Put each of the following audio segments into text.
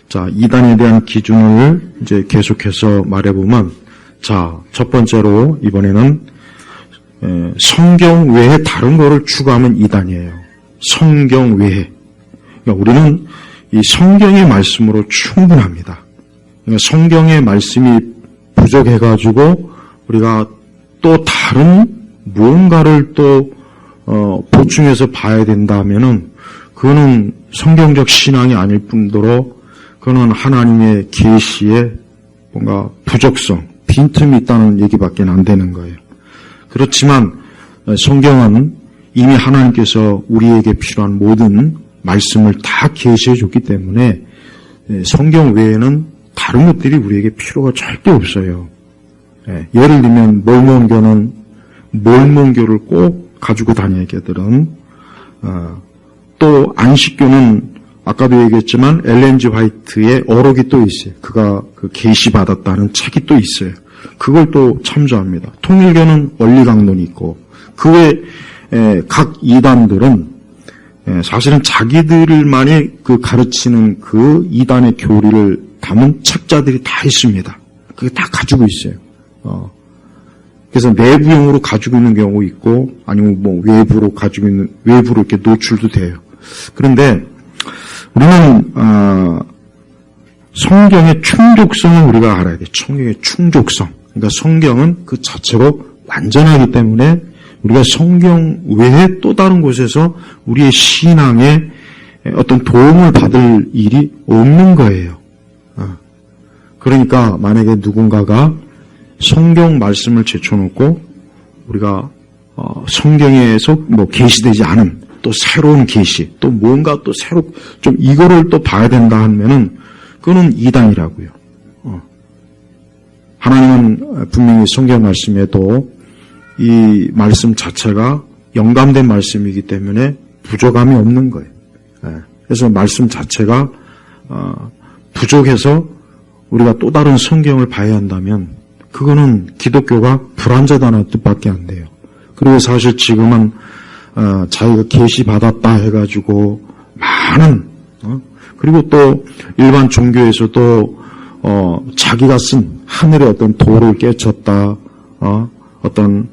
자, 이단에 대한 기준을 이제 계속해서 말해보면, 자, 첫 번째로 이번에는 성경 외에 다른 거를 추구하면 이단이에요. 성경 외에. 그러니까 우리는 이 성경의 말씀으로 충분합니다. 그러니까 성경의 말씀이 부족해가지고 우리가 또 다른 무언가를 또 보충해서 봐야 된다면은 그거는 성경적 신앙이 아닐 뿐더러 그거는 하나님의 계시에 뭔가 부족성, 빈틈이 있다는 얘기밖에 안 되는 거예요. 그렇지만 성경은 이미 하나님께서 우리에게 필요한 모든 말씀을 다 계시해 줬기 때문에 성경 외에는 다른 것들이 우리에게 필요가 절대 없어요. 예를 들면 몰몬교는 몰몬교를 꼭 가지고 다니게들은 또 안식교는 아까도 얘기했지만 엘렌 G 화이트의 어록이 또 있어요. 그가 그 계시받았다는 책이 또 있어요. 그걸 또 참조합니다. 통일교는 원리강론이 있고 그 외에 각 이단들은 사실은 자기들만이 그 가르치는 그 이단의 교리를 담은 책자들이 다 있습니다. 그게 다 가지고 있어요. 그래서 내부용으로 가지고 있는 경우 있고 아니면 뭐 외부로 가지고 있는 외부로 이렇게 노출도 돼요. 그런데 우리는 성경의 충족성을 우리가 알아야 돼요. 성경의 충족성. 그러니까 성경은 그 자체로 완전하기 때문에 우리가 성경 외에 또 다른 곳에서 우리의 신앙에 어떤 도움을 받을 일이 없는 거예요. 그러니까 만약에 누군가가 성경 말씀을 제쳐놓고 우리가 성경에서 뭐 계시되지 않은 또 새로운 계시, 또 뭔가 또 새로 좀 이거를 또 봐야 된다 하면은 그거는 이단이라고요. 하나님은 분명히 성경 말씀에도 이 말씀 자체가 영감된 말씀이기 때문에 부족함이 없는 거예요. 그래서 말씀 자체가 부족해서 우리가 또 다른 성경을 봐야 한다면 그거는 기독교가 불완전하다는 뜻밖에 안 돼요. 그리고 사실 지금은 자기가 계시 받았다 해가지고 많은 그리고 또 일반 종교에서도 자기가 쓴 하늘의 어떤 도를 깨쳤다 어떤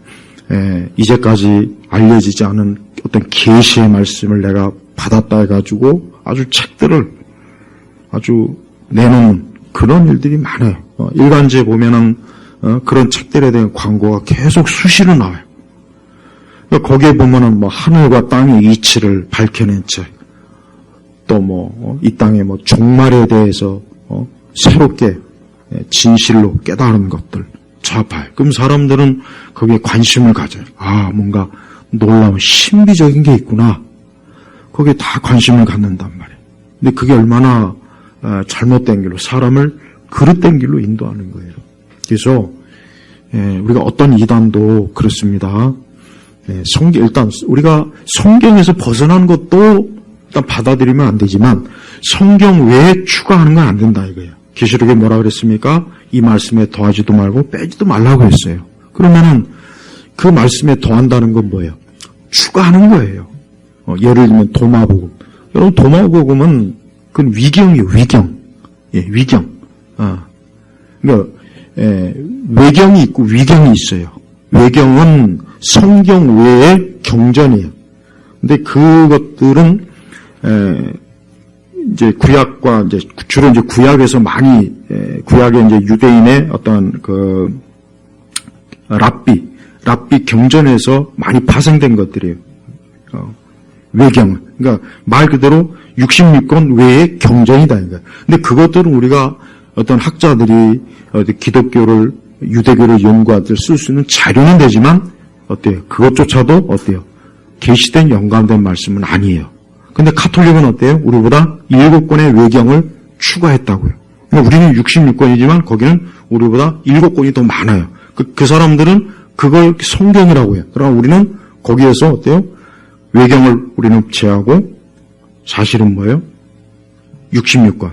이제까지 알려지지 않은 어떤 계시의 말씀을 내가 받았다 해가지고 아주 책들을 아주 내놓는 그런 일들이 많아요. 일간지에 보면은 그런 책들에 대한 광고가 계속 수시로 나와요. 거기에 보면은 뭐 하늘과 땅의 이치를 밝혀낸 책, 또 뭐 이 땅의 뭐 종말에 대해서 새롭게 진실로 깨달은 것들 좌파요. 그럼 사람들은 거기에 관심을 가져요. 뭔가 놀라운 신비적인 게 있구나. 거기에 다 관심을 갖는단 말이에요. 근데 그게 얼마나 잘못된 길로 사람을 그릇된 길로 인도하는 거예요. 그래서 우리가 어떤 이단도 그렇습니다. 일단 우리가 성경에서 벗어난 것도 일단 받아들이면 안 되지만 성경 외에 추가하는 건 안 된다 이거예요. 계시록에 뭐라 그랬습니까? 이 말씀에 더하지도 말고 빼지도 말라고 했어요. 그러면은 그 말씀에 더한다는 건 뭐예요? 추가하는 거예요. 예를 들면 도마복음. 여러분 도마복음은 그건 위경이에요. 위경. 위경. 그러니까 외경이 있고 위경이 있어요. 외경은 성경 외의 경전이에요. 근데 그것들은 이제 구약과 이제 주로 이제 구약에서 많이 구약의 이제 유대인의 어떤 그 랍비 경전에서 많이 파생된 것들이에요. 외경. 그러니까 말 그대로 66권 외의 경전이다. 근데 그것들은 우리가 어떤 학자들이 기독교를 유대교를 연구할 때 쓸 수 있는 자료는 되지만 어때요? 그것조차도 어때요? 계시된 영감된 말씀은 아니에요. 근데 카톨릭은 어때요? 우리보다 7권의 외경을 추가했다고요. 그러니까 우리는 66권이지만 거기는 우리보다 7권이 더 많아요. 그 사람들은 그걸 성경이라고 해요. 그러나 우리는 거기에서 어때요? 외경을 우리는 제하고 사실은 뭐예요? 66권.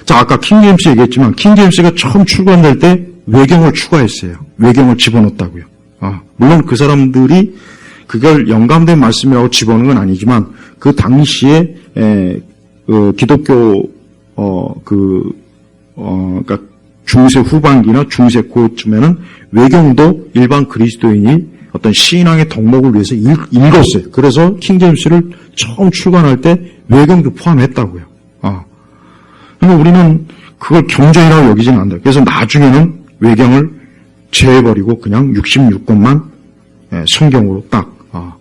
자, 아까 킹제임스 얘기했지만 킹제임스가 처음 출간될 때 외경을 추가했어요. 외경을 집어넣었다고요. 물론 그 사람들이 그걸 영감된 말씀이라고 집어넣은 건 아니지만 그 당시에 기독교 그러니까 중세 후반기나 중세 고쯤에는 외경도 일반 그리스도인이 어떤 신앙의 덕목을 위해서 읽었어요. 그래서 킹제임스를 처음 출간할 때 외경도 포함했다고요. 근데 우리는 그걸 경전이라고 여기지는 않는다. 그래서 나중에는 외경을 제해버리고 그냥 66권만 성경으로 딱.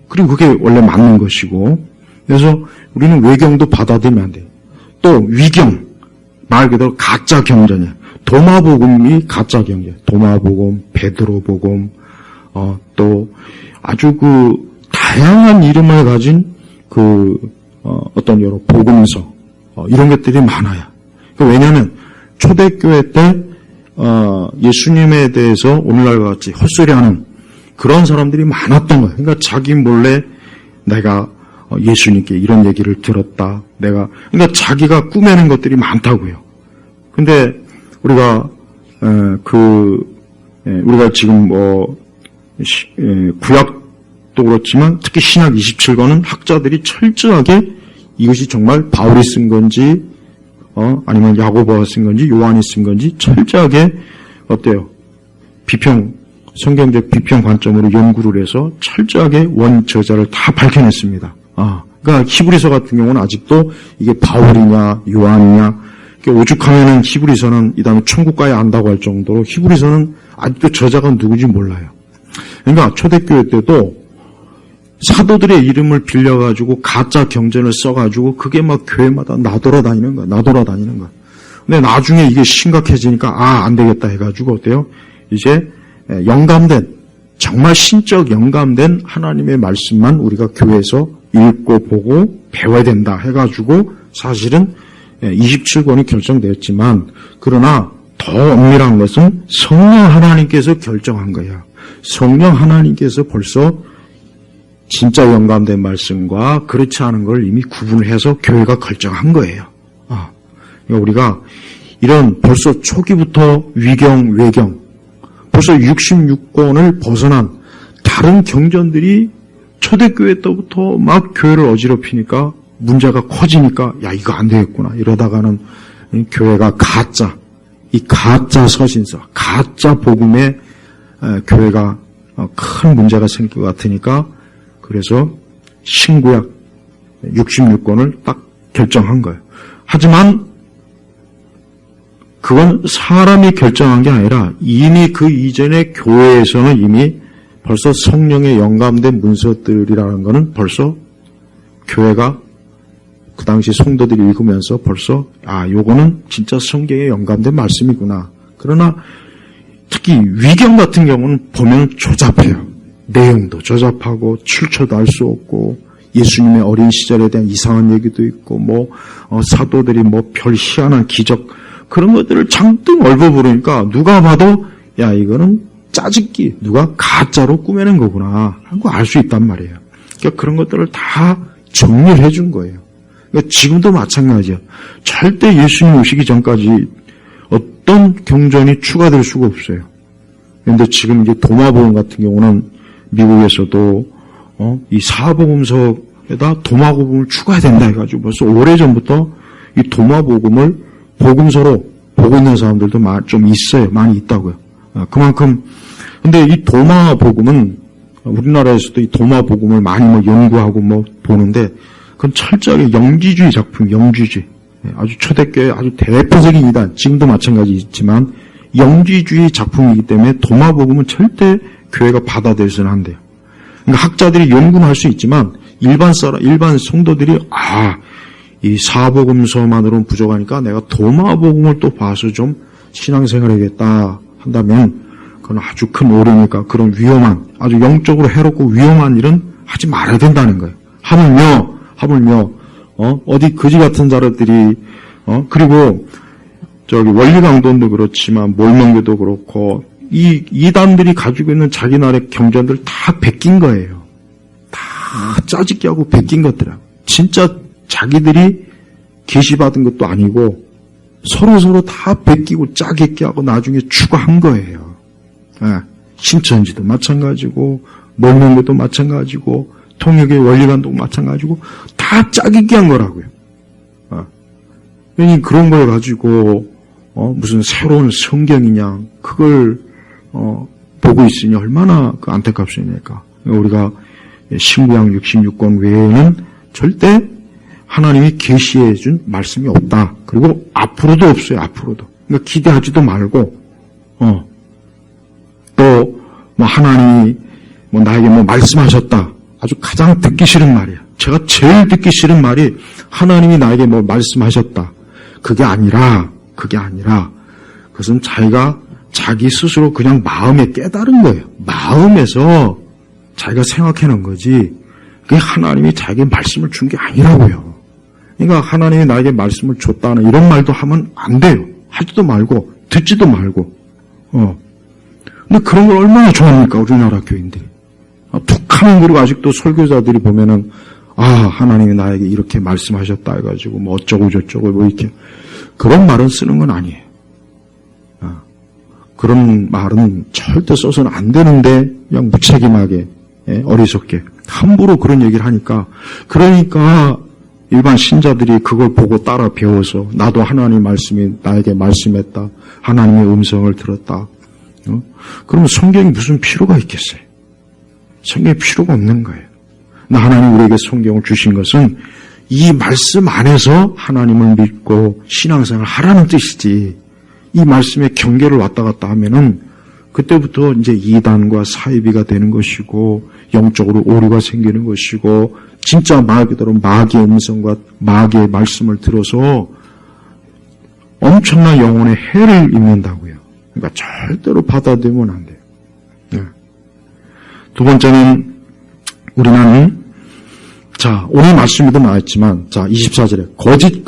그리고 그게 원래 맞는 것이고. 그래서 우리는 외경도 받아들이면 안 돼요. 또 위경, 말 그대로 가짜 경전이에요. 도마복음이 가짜 경전. 도마복음, 베드로복음, 또 아주 다양한 이름을 가진 어떤 여러 복음서, 이런 것들이 많아요. 왜냐하면 초대교회 때 예수님에 대해서 오늘날과 같이 헛소리하는 그런 사람들이 많았던 거예요. 그러니까 자기 몰래 내가 예수님께 이런 얘기를 들었다. 그러니까 자기가 꾸며낸 것들이 많다고요. 근데 우리가 우리가 지금 구약도 그렇지만 특히 신약 27권은 학자들이 철저하게 이것이 정말 바울이 쓴 건지 아니면 야고보가 쓴 건지 요한이 쓴 건지 철저하게 어때요? 성경적 비평 관점으로 연구를 해서 철저하게 원저자를 다 밝혀냈습니다. 그러니까 히브리서 같은 경우는 아직도 이게 바울이냐 요한이냐, 오죽하면은 히브리서는 이 다음에 천국가에 안다고 할 정도로 히브리서는 아직도 저자가 누구인지 몰라요. 그러니까 초대교회 때도 사도들의 이름을 빌려가지고 가짜 경전을 써가지고 그게 막 교회마다 나돌아다니는 거야. 근데 나중에 이게 심각해지니까 안 되겠다 해가지고 어때요? 이제 영감된, 정말 신적 영감된 하나님의 말씀만 우리가 교회에서 읽고 보고 배워야 된다 해가지고 사실은 27권이 결정되었지만, 그러나 더 엄밀한 것은 성령 하나님께서 결정한 거야. 성령 하나님께서 벌써 진짜 영감된 말씀과 그렇지 않은 걸 이미 구분을 해서 교회가 결정한 거예요. 그러니까 우리가 이런 벌써 초기부터 위경, 외경, 벌써 66권을 벗어난 다른 경전들이 초대교회 때부터 막 교회를 어지럽히니까 문제가 커지니까 이거 안 되겠구나 이러다가는 교회가 이 가짜 서신서, 가짜 복음에 교회가 큰 문제가 생길 것 같으니까 그래서 신구약 66권을 딱 결정한 거예요. 하지만 그건 사람이 결정한 게 아니라 이미 그 이전에 교회에서는 이미 벌써 성령의 영감된 문서들이라는 거는 벌써 교회가 그 당시 성도들이 읽으면서 벌써 요거는 진짜 성경에 영감된 말씀이구나. 그러나 특히 위경 같은 경우는 보면 조잡해요. 내용도 조잡하고 출처도 알 수 없고 예수님의 어린 시절에 대한 이상한 얘기도 있고 사도들이 별 희한한 기적 그런 것들을 잔뜩 얽어부르니까 누가 봐도 이거는 짜집기, 누가 가짜로 꾸며낸 거구나 하고 알 수 있단 말이에요. 그러니까 그런 것들을 다 정리를 해준 거예요. 그러니까 지금도 마찬가지야. 절대 예수님 오시기 전까지 어떤 경전이 추가될 수가 없어요. 그런데 지금 이제 도마복음 같은 경우는 미국에서도 이 사복음서에다 도마복음을 추가해야 된다 해가지고 벌써 오래전부터 이 도마복음을 복음서로 보고 있는 사람들도 좀 있어요. 많이 있다고요. 그만큼 근데 이 도마복음은 우리나라에서도 이 도마복음을 많이 연구하고 보는데 그건 철저하게 영지주의 작품, 영지주의. 아주 초대교회 아주 대표적인 이단, 지금도 마찬가지지만 영지주의 작품이기 때문에 도마복음은 절대 교회가 받아들여서는 안 돼요. 그러니까 학자들이 연구는 할 수 있지만 일반 성도들이 이 사복음서만으로는 부족하니까 내가 도마복음을 또 봐서 좀 신앙생활하겠다 한다면 그건 아주 큰 오류니까 그런 위험한, 아주 영적으로 해롭고 위험한 일은 하지 말아야 된다는 거예요. 하물며 어디 거지 같은 자들이 그리고 원리강론도 그렇지만 몰명교도 그렇고 이 이단들이 가지고 있는 자기 나라의 경전들 다 베낀 거예요. 다 짜집기 하고 베낀 것들이야. 진짜 자기들이 계시받은 것도 아니고 서로 다 베끼고 짜깁기 하고 나중에 추가한 거예요. 신천지도 마찬가지고 몰명교도 마찬가지고 통역의 원리관도 마찬가지고 다 짜깁기 한 거라고요. 괜히 그런 걸 가지고 무슨 새로운 성경이냐 그걸 보고 있으니 얼마나 그 안타깝습니까? 우리가 신구약 66권 외에는 절대 하나님이 계시해 준 말씀이 없다. 그리고 앞으로도 없어요. 앞으로도. 그러니까 기대하지도 말고 또 뭐 하나님이 뭐 나에게 뭐 말씀하셨다. 아주 가장 듣기 싫은 말이야. 제가 제일 듣기 싫은 말이 하나님이 나에게 뭐 말씀하셨다. 그게 아니라 그것은 자기가 자기 스스로 그냥 마음에 깨달은 거예요. 마음에서 자기가 생각해낸 거지 그게 하나님이 자기에게 말씀을 준 게 아니라고요. 그러니까 하나님이 나에게 말씀을 줬다는 이런 말도 하면 안 돼요. 하지도 말고 듣지도 말고 근데 그런 걸 얼마나 좋아합니까 우리나라 교인들이. 툭하면 그리고 아직도 설교자들이 보면은 하나님이 나에게 이렇게 말씀하셨다 해가지고 뭐 어쩌고 저쩌고 뭐 이렇게 그런 말은 쓰는 건 아니에요. 그런 말은 절대 써서는 안 되는데 그냥 무책임하게 어리석게 함부로 그런 얘기를 하니까 그러니까 일반 신자들이 그걸 보고 따라 배워서 나도 하나님 말씀이 나에게 말씀했다. 하나님의 음성을 들었다. 그러면 성경이 무슨 필요가 있겠어요? 성경이 필요가 없는 거예요. 하나님 우리에게 성경을 주신 것은 이 말씀 안에서 하나님을 믿고 신앙생활을 하라는 뜻이지 이 말씀에 경계를 왔다 갔다 하면은 그때부터 이제 이단과 사이비가 되는 것이고 영적으로 오류가 생기는 것이고 진짜 말 그대로 마귀의 음성과 마귀의 말씀을 들어서 엄청난 영혼의 해를 입는다고요. 그러니까 절대로 받아들이면 안 돼요. 네. 두 번째는 우리는 오늘 말씀에도 나왔지만 24절에 거짓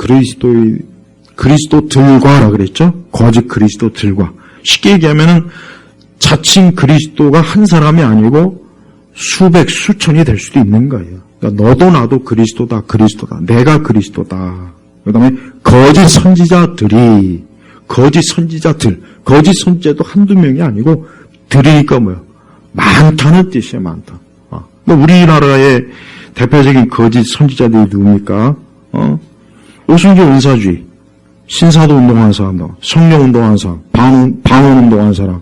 그리스도들과라 그랬죠? 거짓 그리스도들과. 쉽게 얘기하면은 자칭 그리스도가 한 사람이 아니고 수백 수천이 될 수도 있는 거예요. 그러니까 너도 나도 그리스도다. 내가 그리스도다. 그다음에 거짓 선지자들. 거짓 선지자도 한두 명이 아니고 들이니까 뭐요? 많다는 뜻이에요. 많다. 우리나라의 대표적인 거짓 선지자들이 누굽니까? 오순교 은사주의, 신사도 운동하는 사람, 성령 운동하는 사람, 방언 운동하는 사람,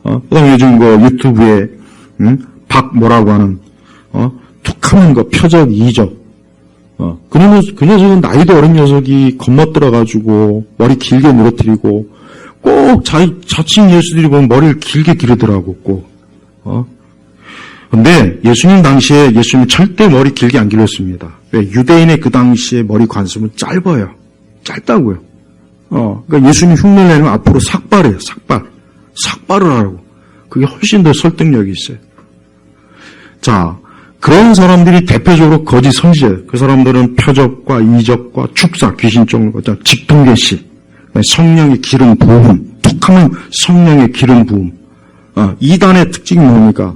그다음에 요즘 유튜브에 뭐라고 하는 툭하는 거 표적 이적. 그 녀석은 나이도 어린 녀석이 겁먹들어가지고 머리 길게 늘어뜨리고 꼭 자칭 예수들이 보면 머리를 길게 기르더라고 꼭. 근데 예수님 당시에 예수님 절대 머리 길게 안 길렀습니다. 왜? 유대인의 그 당시에 머리 관습은 짧아요. 짧다고요. 그러니까 예수님 흉내내면 앞으로 삭발해요. 삭발을 하라고. 그게 훨씬 더 설득력이 있어요. 그런 사람들이 대표적으로 거짓 선지자예요. 그 사람들은 표적과 이적과 축사, 귀신 쫓는 거, 직통계시, 성령의 기름 부음, 툭하면 성령의 기름 부음. 이단의 특징이 뭡니까?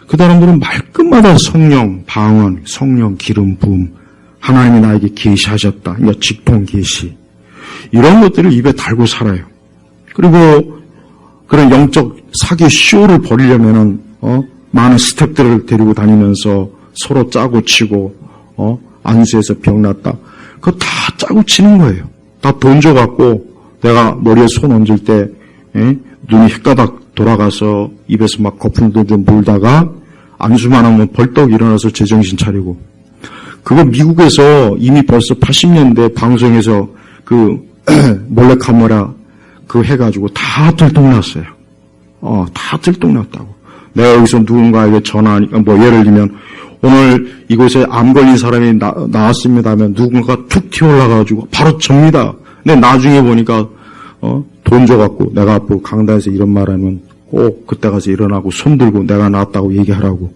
그 사람들은 말끝마다 성령, 방언, 성령, 기름 부음, 하나님이 나에게 계시하셨다. 그러니까 직통계시. 이런 것들을 입에 달고 살아요. 그리고 그런 영적 사기 쇼를 벌이려면은 많은 스태프들을 데리고 다니면서 서로 짜고 치고 안수해서 병났다. 그거 다 짜고 치는 거예요. 다 돈 줘갖고 내가 머리에 손 얹을 때 눈이 헷가닥 돌아가서 입에서 막 거품도 좀 물다가 안수만 하면 벌떡 일어나서 제정신 차리고. 그거 미국에서 이미 벌써 80년대 방송에서 그 몰래카메라 그거 해가지고 다 들통났어요. 다 들통났다고. 내가 여기서 누군가에게 전화하니까 예를 들면 오늘 이곳에 암 걸린 사람이 나왔습니다 하면 누군가가 툭 튀어올라가지고 바로 접니다. 근데 나중에 보니까 돈 줘갖고 내가 앞으로 강단에서 이런 말하면 꼭 그때 가서 일어나고 손들고 내가 나왔다고 얘기하라고.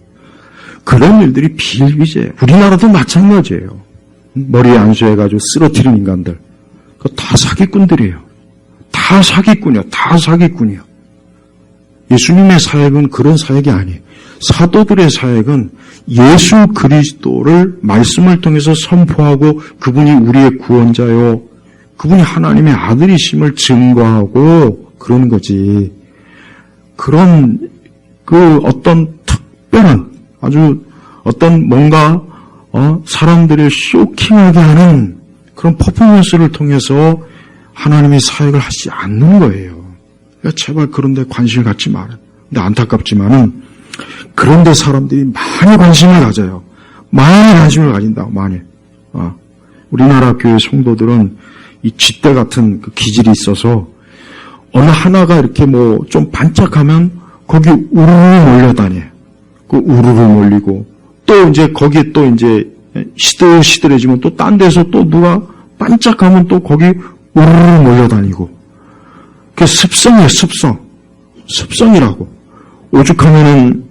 그런 일들이 비일비재해요. 우리나라도 마찬가지예요. 머리에 안수해가지고 쓰러뜨린 인간들. 그거 다 사기꾼들이에요. 다 사기꾼이요. 예수님의 사역은 그런 사역이 아니에요. 사도들의 사역은 예수 그리스도를 말씀을 통해서 선포하고 그분이 우리의 구원자요. 그분이 하나님의 아들이심을 증거하고 그러는 거지. 그런 어떤 특별한 아주 어떤 뭔가 사람들을 쇼킹하게 하는 그런 퍼포먼스를 통해서 하나님의 사역을 하지 않는 거예요. 그러니까 제발 그런 데 관심을 갖지 말아요. 근데 안타깝지만은 그런 데 사람들이 많이 관심을 가져요. 많이 관심을 가진다고, 많이. 우리나라 교회 성도들은 이 쥐떼 같은 그 기질이 있어서 어느 하나가 이렇게 뭐 좀 반짝하면 거기 우르르 몰려다녀요. 그 우르르 몰리고 또 이제 거기에 또 이제 시들시들해지면 또 딴 데서 또 누가 반짝하면 또 거기 우르르 몰려다니고. 그게 습성이에요, 습성. 습성이라고. 오죽하면은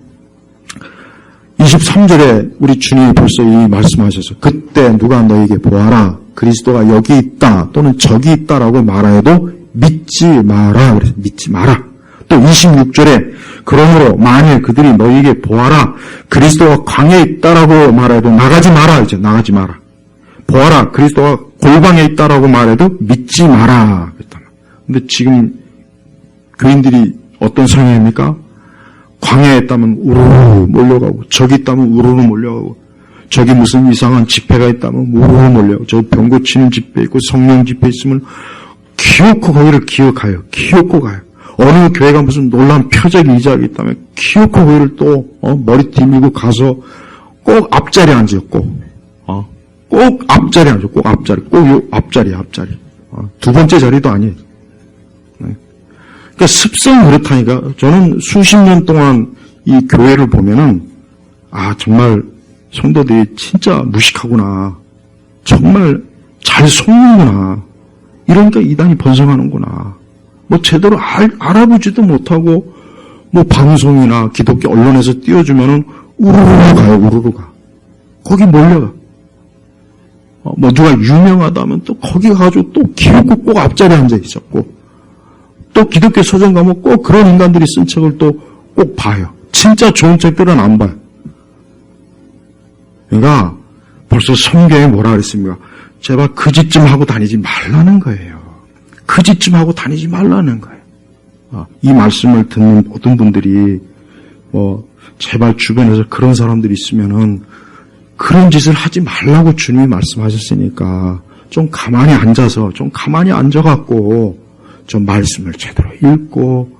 23절에 우리 주님이 벌써 이 말씀하셔서 그때 누가 너에게 보아라. 그리스도가 여기 있다 또는 저기 있다라고 말하여도 믿지 마라. 그래서 믿지 마라. 또 26절에 그러므로 만일 그들이 너에게 보아라. 그리스도가 광야에 있다라고 말해도 나가지 마라. 이제 나가지 마라. 보아라. 그리스도가 골방에 있다라고 말해도 믿지 마라. 근데 지금 교인들이 어떤 성향입니까? 광야에 있다면 우르르 몰려가고 저기 있다면 우르르 몰려가고 저기 무슨 이상한 집회가 있다면 우르르 몰려가고 저기 병 고치는 집회 있고 성령 집회 있으면 기어코 거기를 기억하여 기어코 가요. 어느 교회가 무슨 놀라운 표적이 이적이 있다면 기어코 거기를 또 머리 뒤밀고 가서 꼭 앞자리에 앉아요. 꼭 앞자리에 앉아요. 꼭 앞자리. 꼭 요 앞자리. 두 번째 자리도 아니에요. 그러니까 습성이 그렇다니까. 저는 수십 년 동안 이 교회를 보면은 정말 성도들이 진짜 무식하구나. 정말 잘 속는구나. 이러니까 이단이 번성하는구나. 뭐 제대로 알아보지도 못하고 뭐 방송이나 기독교 언론에서 띄워주면은 우르르 가요. 우르르 가. 거기 몰려가. 뭐 누가 유명하다면 또 거기 가가지고 또 기어코 꼭 앞자리에 앉아 있었고 또 기독교 서점 가면 꼭 그런 인간들이 쓴 책을 또 꼭 봐요. 진짜 좋은 책들은 안 봐요. 그러니까 벌써 성경에 뭐라 그랬습니까? 제발 그 짓 좀 하고 다니지 말라는 거예요. 그 짓 좀 하고 다니지 말라는 거예요. 이 말씀을 듣는 모든 분들이 제발 주변에서 그런 사람들이 있으면은 그런 짓을 하지 말라고 주님이 말씀하셨으니까 좀 가만히 앉아갖고 좀 말씀을 제대로 읽고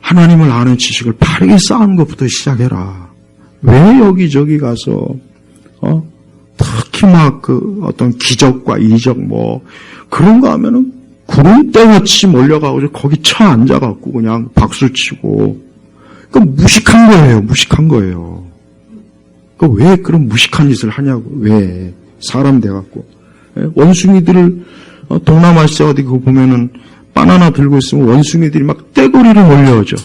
하나님을 아는 지식을 바르게 쌓는 것부터 시작해라. 왜 여기저기 가서 특히 막 그 어떤 기적과 이적 뭐 그런 거 하면은 구름대같이 몰려가고 거기 쳐 앉아갖고 그냥 박수 치고 그러니까 무식한 거예요. 그러니까 왜 그런 무식한 짓을 하냐고. 왜 사람 돼갖고 원숭이들을 동남아시아 어디 그거 보면은 바나나 들고 있으면 원숭이들이 막 떼거리를 몰려오죠.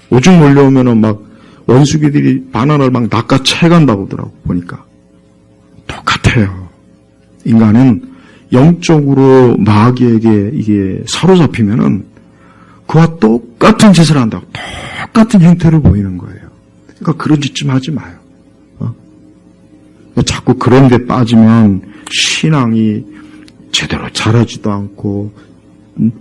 오죽 몰려오면은 막 원숭이들이 바나나를 막 낚아채간다고 하더라고 보니까. 똑같아요. 인간은 영적으로 마귀에게 이게 사로잡히면은 그와 똑같은 짓을 한다고 똑같은 형태를 보이는 거예요. 그러니까 그런 짓 좀 하지 마요. 자꾸 그런 데 빠지면 신앙이 제대로 자라지도 않고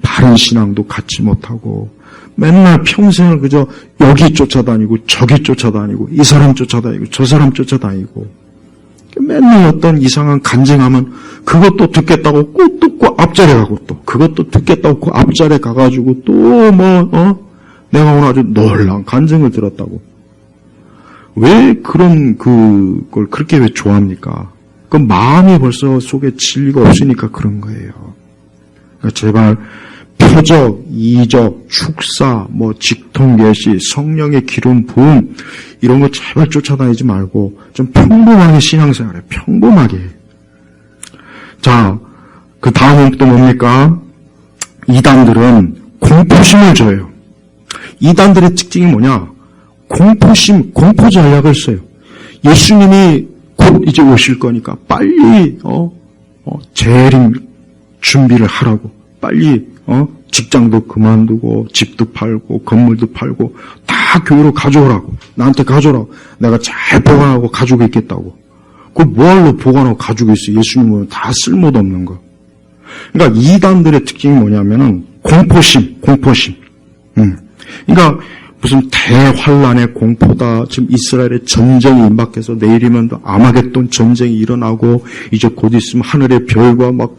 바른 신앙도 갖지 못하고 맨날 평생을 그저 여기 쫓아다니고 저기 쫓아다니고 이 사람 쫓아다니고 저 사람 쫓아다니고 맨날 어떤 이상한 간증하면 그것도 듣겠다고 꼭 앞자리에 가고 또 그것도 듣겠다고 그 앞자리에 가가지고 또 내가 오늘 아주 놀라운 간증을 들었다고. 왜 그런 그걸 그렇게 왜 좋아합니까? 그 마음이 벌써 속에 진리가 없으니까 그런 거예요. 그러니까 제발 표적, 이적, 축사, 직통계시, 성령의 기름 부음 이런 거 제발 쫓아다니지 말고 좀 평범하게 신앙생활해. 평범하게. 자, 그 다음은 또 뭡니까? 이단들은 공포심을 줘요. 이단들의 특징이 뭐냐? 공포심, 공포 전략을 써요. 예수님이 곧 이제 오실 거니까 빨리 재림 준비를 하라고. 빨리 직장도 그만두고 집도 팔고 건물도 팔고 다 교회로 가져오라고. 나한테 가져오라고. 내가 잘 보관하고 가지고 있겠다고. 그걸 뭐하러 보관하고 가지고 있어. 예수님은 다 쓸모도 없는 거. 그러니까 이단들의 특징이 뭐냐면은 공포심. 그러니까 무슨 대환란의 공포다. 지금 이스라엘의 전쟁이 임박해서 내일이면 아마겟돈 전쟁이 일어나고 이제 곧 있으면 하늘의 별과 막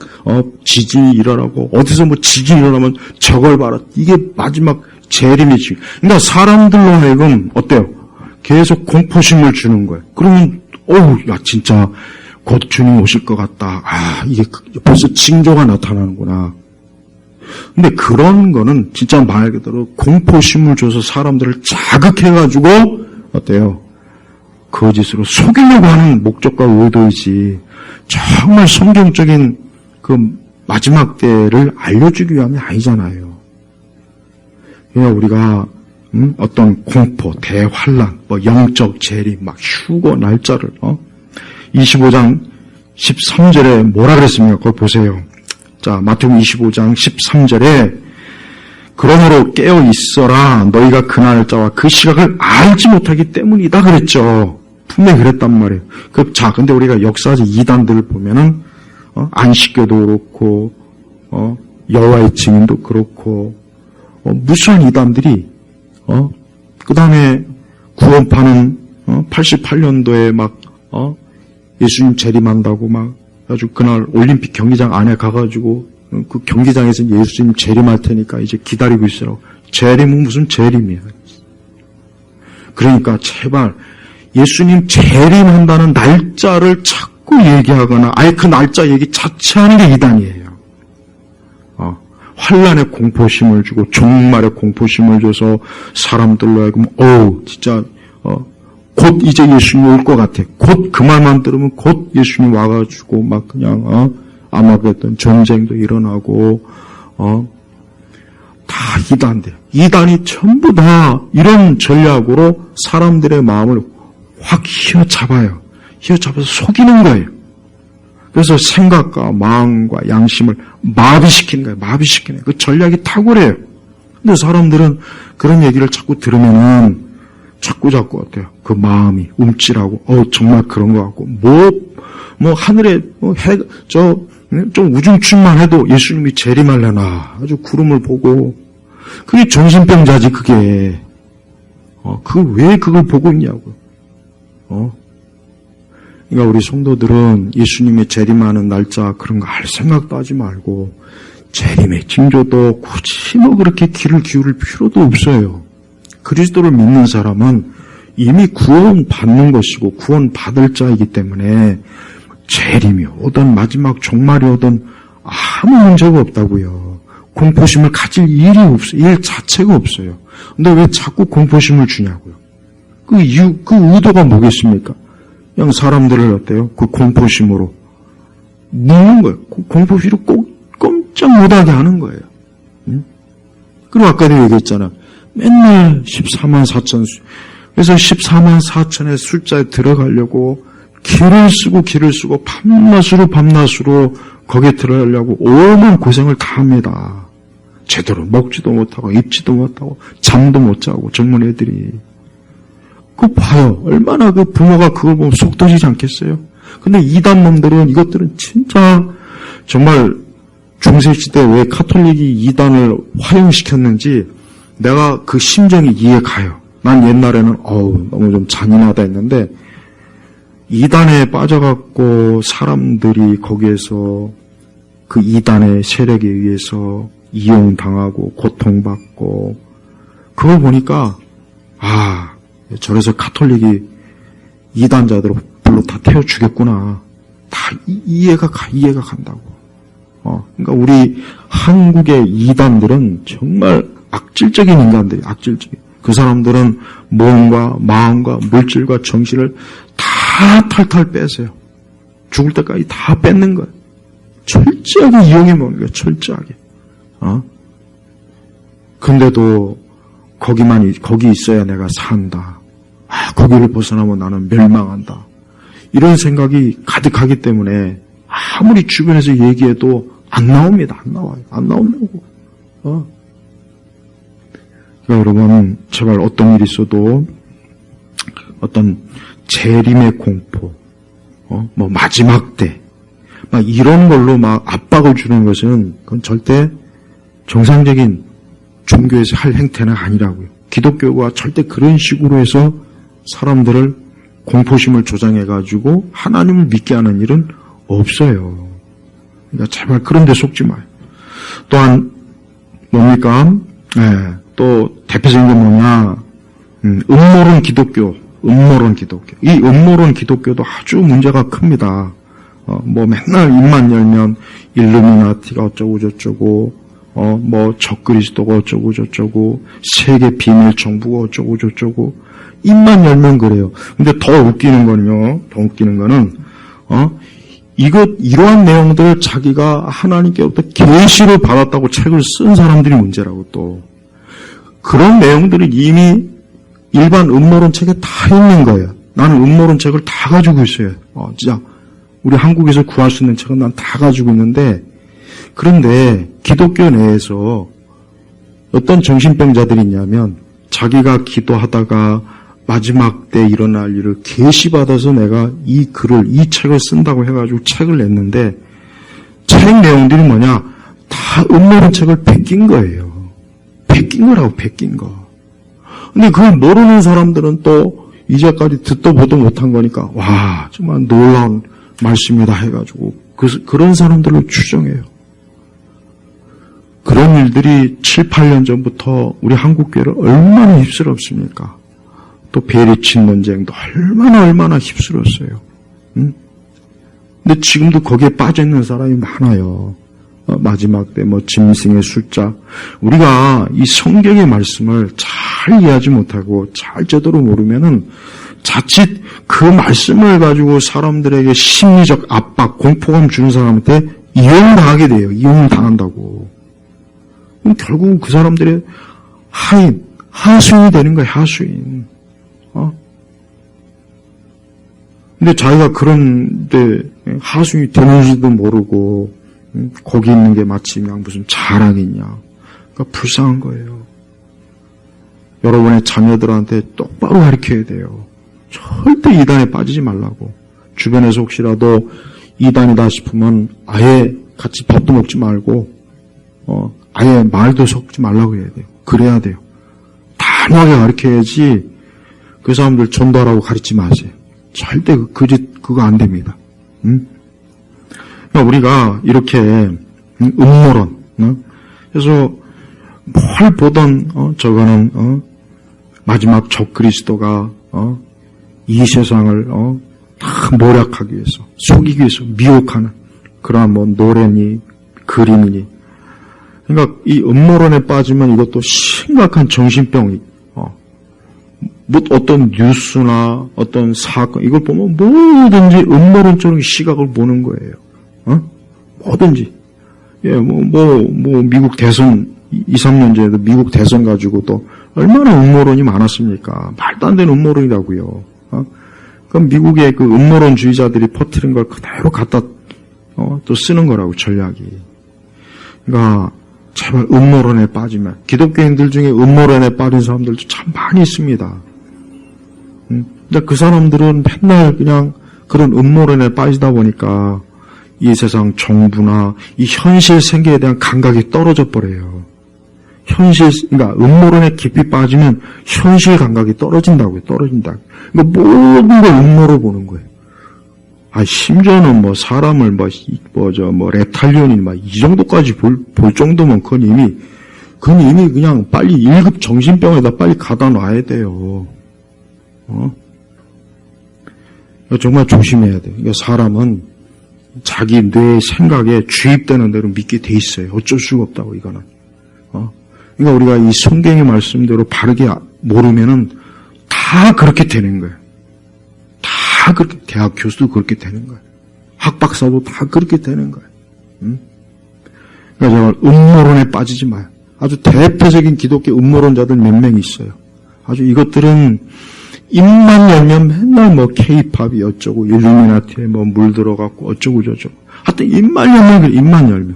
지진이 일어나고 어디서 뭐 지진이 일어나면 저걸 봐라. 이게 마지막 재림이지. 그러니까 사람들로 하여금 어때요? 계속 공포심을 주는 거예요. 그러면 야 진짜 곧 주님 오실 것 같다. 이게 벌써 징조가 나타나는구나. 근데 그런 거는 진짜 말 그대로 공포심을 줘서 사람들을 자극해가지고 어때요? 거짓으로 속이려고 하는 목적과 의도이지 정말 성경적인 그 마지막 때를 알려주기 위함이 아니잖아요. 그러니까 우리가 어떤 공포, 대환란, 뭐 영적 재림, 막 휴거 날짜를 25장 13절에 뭐라 그랬습니까? 그걸 보세요. 자, 마태복음 25장 13절에 그러므로 깨어 있어라. 너희가 그 날짜와 그 시각을 알지 못하기 때문이다 그랬죠. 분명히 그랬단 말이에요. 자, 근데 우리가 역사적 이단들을 보면은 안식교도 그렇고 여호와의 증인도 그렇고 무수한 이단들이 그다음에 구원파는 88년도에 막 예수님 재림한다고 막 아주 그날 올림픽 경기장 안에 가가지고 그 경기장에서 예수님 재림할 테니까 이제 기다리고 있으라고. 재림은 무슨 재림이야. 그러니까 제발 예수님 재림한다는 날짜를 자꾸 얘기하거나 아예 그 날짜 얘기 자체하는 게 이단이에요. 환란의 공포심을 주고 종말의 공포심을 줘서 사람들로 하여금 진짜 곧 이제 예수님 올 것 같아. 곧 그 말만 들으면 곧 예수님 와가지고 막 그냥 아마겟돈 전쟁도 일어나고 다 이단들. 이단이 전부 다 이런 전략으로 사람들의 마음을 확 휘어잡아요. 휘어잡아서 속이는 거예요. 그래서 생각과 마음과 양심을 마비시키는 거예요. 마비시키는 거예요. 그 전략이 탁월해요. 근데 사람들은 그런 얘기를 자꾸 들으면은 자꾸 어때요? 그 마음이 움찔하고, 정말 그런 것 같고, 하늘에, 좀 우중충만 해도 예수님이 재림하려나. 아주 구름을 보고. 그게 정신병자지, 그게. 왜 그걸 보고 있냐고. 그러니까 우리 성도들은 예수님의 재림하는 날짜 그런 거 할 생각도 하지 말고, 재림의 징조도 굳이 그렇게 귀를 기울일 필요도 없어요. 그리스도를 믿는 사람은 이미 구원받는 것이고 구원받을 자이기 때문에 재림이 오든 마지막 종말이 오든 아무 문제가 없다고요. 공포심을 가질 일이 없어요. 일 자체가 없어요. 근데 왜 자꾸 공포심을 주냐고요. 그 의도가 뭐겠습니까? 그냥 사람들을 어때요? 그 공포심으로 묻는 거예요. 공포심으로 꼼짝 못하게 하는 거예요. 그리고 아까도 얘기했잖아. 맨날 14만 4천 그래서 14만 4천의 숫자에 들어가려고 길을 쓰고 밤낮으로 거기에 들어가려고 오만 고생을 다 합니다. 제대로 먹지도 못하고 입지도 못하고 잠도 못 자고 젊은 애들이. 그거 봐요. 얼마나 그 부모가 그걸 보면 속 터지지 않겠어요? 근데 이단 놈들은 이것들은 진짜 정말 중세시대 왜 카톨릭이 이단을 화용시켰는지 내가 그 심정이 이해가요. 난 옛날에는 너무 좀 잔인하다 했는데 이단에 빠져갖고 사람들이 거기에서 그 이단의 세력에 의해서 이용당하고 고통받고 그걸 보니까 저래서 카톨릭이 이단자들을 불러 다 태워 주겠구나. 다 이해가 간다고. 그러니까 우리 한국의 이단들은 정말 악질적인 인간들이 악질적인. 그 사람들은 몸과 마음과 물질과 정신을 다 탈탈 빼세요. 죽을 때까지 다 뺏는 거예요. 철저하게 이용해 먹는 거예요. 철저하게. 근데도 거기 있어야 내가 산다. 거기를 벗어나면 나는 멸망한다. 이런 생각이 가득하기 때문에 아무리 주변에서 얘기해도 안 나옵니다. 안 나와요. 안 나온다고. 그러니까 여러분, 제발 어떤 일이 있어도 어떤 재림의 공포, 마지막 때, 막 이런 걸로 막 압박을 주는 것은 그건 절대 정상적인 종교에서 할 행태는 아니라고요. 기독교가 절대 그런 식으로 해서 사람들을 공포심을 조장해가지고 하나님을 믿게 하는 일은 없어요. 그러니까 제발 그런 데 속지 마요. 또한 뭡니까? 또 대표적인 게 뭐냐? 음모론 기독교. 이 음모론 기독교도 아주 문제가 큽니다. 뭐 맨날 입만 열면 일루미나티가 어쩌고 저쩌고, 뭐 적그리스도가 어쩌고 저쩌고, 세계 비밀 정부가 어쩌고 저쩌고, 입만 열면 그래요. 근데 더 웃기는 거는, 이러한 내용들 자기가 하나님께부터 계시를 받았다고 책을 쓴 사람들이 문제라고 또. 그런 내용들이 이미 일반 음모론 책에 다 있는 거예요. 나는 음모론 책을 다 가지고 있어요. 진짜. 우리 한국에서 구할 수 있는 책은 난 다 가지고 있는데, 그런데 기독교 내에서 어떤 정신병자들이 있냐면, 자기가 기도하다가 마지막 때 일어날 일을 계시받아서 내가 이 책을 쓴다고 해가지고 책을 냈는데, 책 내용들이 뭐냐? 다 음모론 책을 베낀 거예요. 베낀 거. 근데 그걸 모르는 사람들은 또 이제까지 듣도 보도 못한 거니까, 와, 정말 놀라운 말씀이다 해가지고, 그런 사람들로 추정해요. 그런 일들이 7, 8년 전부터 우리 한국교회를 얼마나 휩쓸었습니까? 또 베리친 논쟁도 얼마나 휩쓸었어요. 응? 근데 지금도 거기에 빠져있는 사람이 많아요. 마지막 때 짐승의 숫자. 우리가 이 성경의 말씀을 잘 이해하지 못하고 잘 제대로 모르면은 자칫 그 말씀을 가지고 사람들에게 심리적 압박, 공포감 주는 사람한테 이용을 당하게 돼요. 이용을 당한다고. 그럼 결국은 그 사람들의 하수인이 되는 거예요. 하수인. 근데 자기가 그런데 하수인이 되는지도 모르고 거기 있는 게 마치 그냥 무슨 자랑이냐. 그러니까 불쌍한 거예요. 여러분의 자녀들한테 똑바로 가르쳐야 돼요. 절대 이단에 빠지지 말라고. 주변에서 혹시라도 이단이다 싶으면 아예 같이 밥도 먹지 말고 아예 말도 섞지 말라고 해야 돼요. 그래야 돼요. 단호하게 가르쳐야지 그 사람들 전도하라고 가르치지 마세요. 절대 그거 안 됩니다. 응? 그러니까 우리가 이렇게 음모론 그래서 뭘 보던 저거는 마지막 적그리스도가 이 세상을 다 모략하기 위해서 속이기 위해서 미혹하는 그러한 노래니 그림이니 그러니까 이 음모론에 빠지면 이것도 심각한 정신병이 어떤 뉴스나 어떤 사건 이걸 보면 뭐든지 음모론적인 시각을 보는 거예요. 뭐든지 미국 대선 2, 3년 전에도 미국 대선 가지고 또 얼마나 음모론이 많았습니까? 말도 안 되는 음모론이라고요. 그럼 미국의 그 음모론주의자들이 퍼뜨린 걸 그대로 갖다 또 쓰는 거라고 전략이. 그러니까 제발 음모론에 빠지면 기독교인들 중에 음모론에 빠진 사람들도 참 많이 있습니다. 근데 그 사람들은 맨날 그냥 그런 음모론에 빠지다 보니까 이 세상 정부나 이 현실 세계에 대한 감각이 떨어져 버려요. 그러니까 음모론에 깊이 빠지면 현실 감각이 떨어진다고요. 떨어진다. 그러니까 모든 걸 음모로 보는 거예요. 심지어는 사람을 레탈리온이 이 정도까지 볼 정도면 그건 이미 그냥 빨리 1급 정신병에다 빨리 가다 놔야 돼요. 정말 조심해야 돼요. 그러니까 사람은 자기 뇌 생각에 주입되는 대로 믿게 돼 있어요. 어쩔 수가 없다고, 이거는. 그러니까 우리가 이 성경의 말씀대로 바르게 모르면은 다 그렇게 되는 거예요. 다 그렇게, 대학 교수도 그렇게 되는 거예요. 학박사도 다 그렇게 되는 거예요. 그러니까 정말 음모론에 빠지지 마요. 아주 대표적인 기독교 음모론자들 몇 명 있어요. 아주 이것들은 입만 열면 맨날 케이팝이 어쩌고, 일루미나티에 물 들어갔고, 어쩌고 저쩌고. 하여튼 입만 열면 그래, 입만 열면.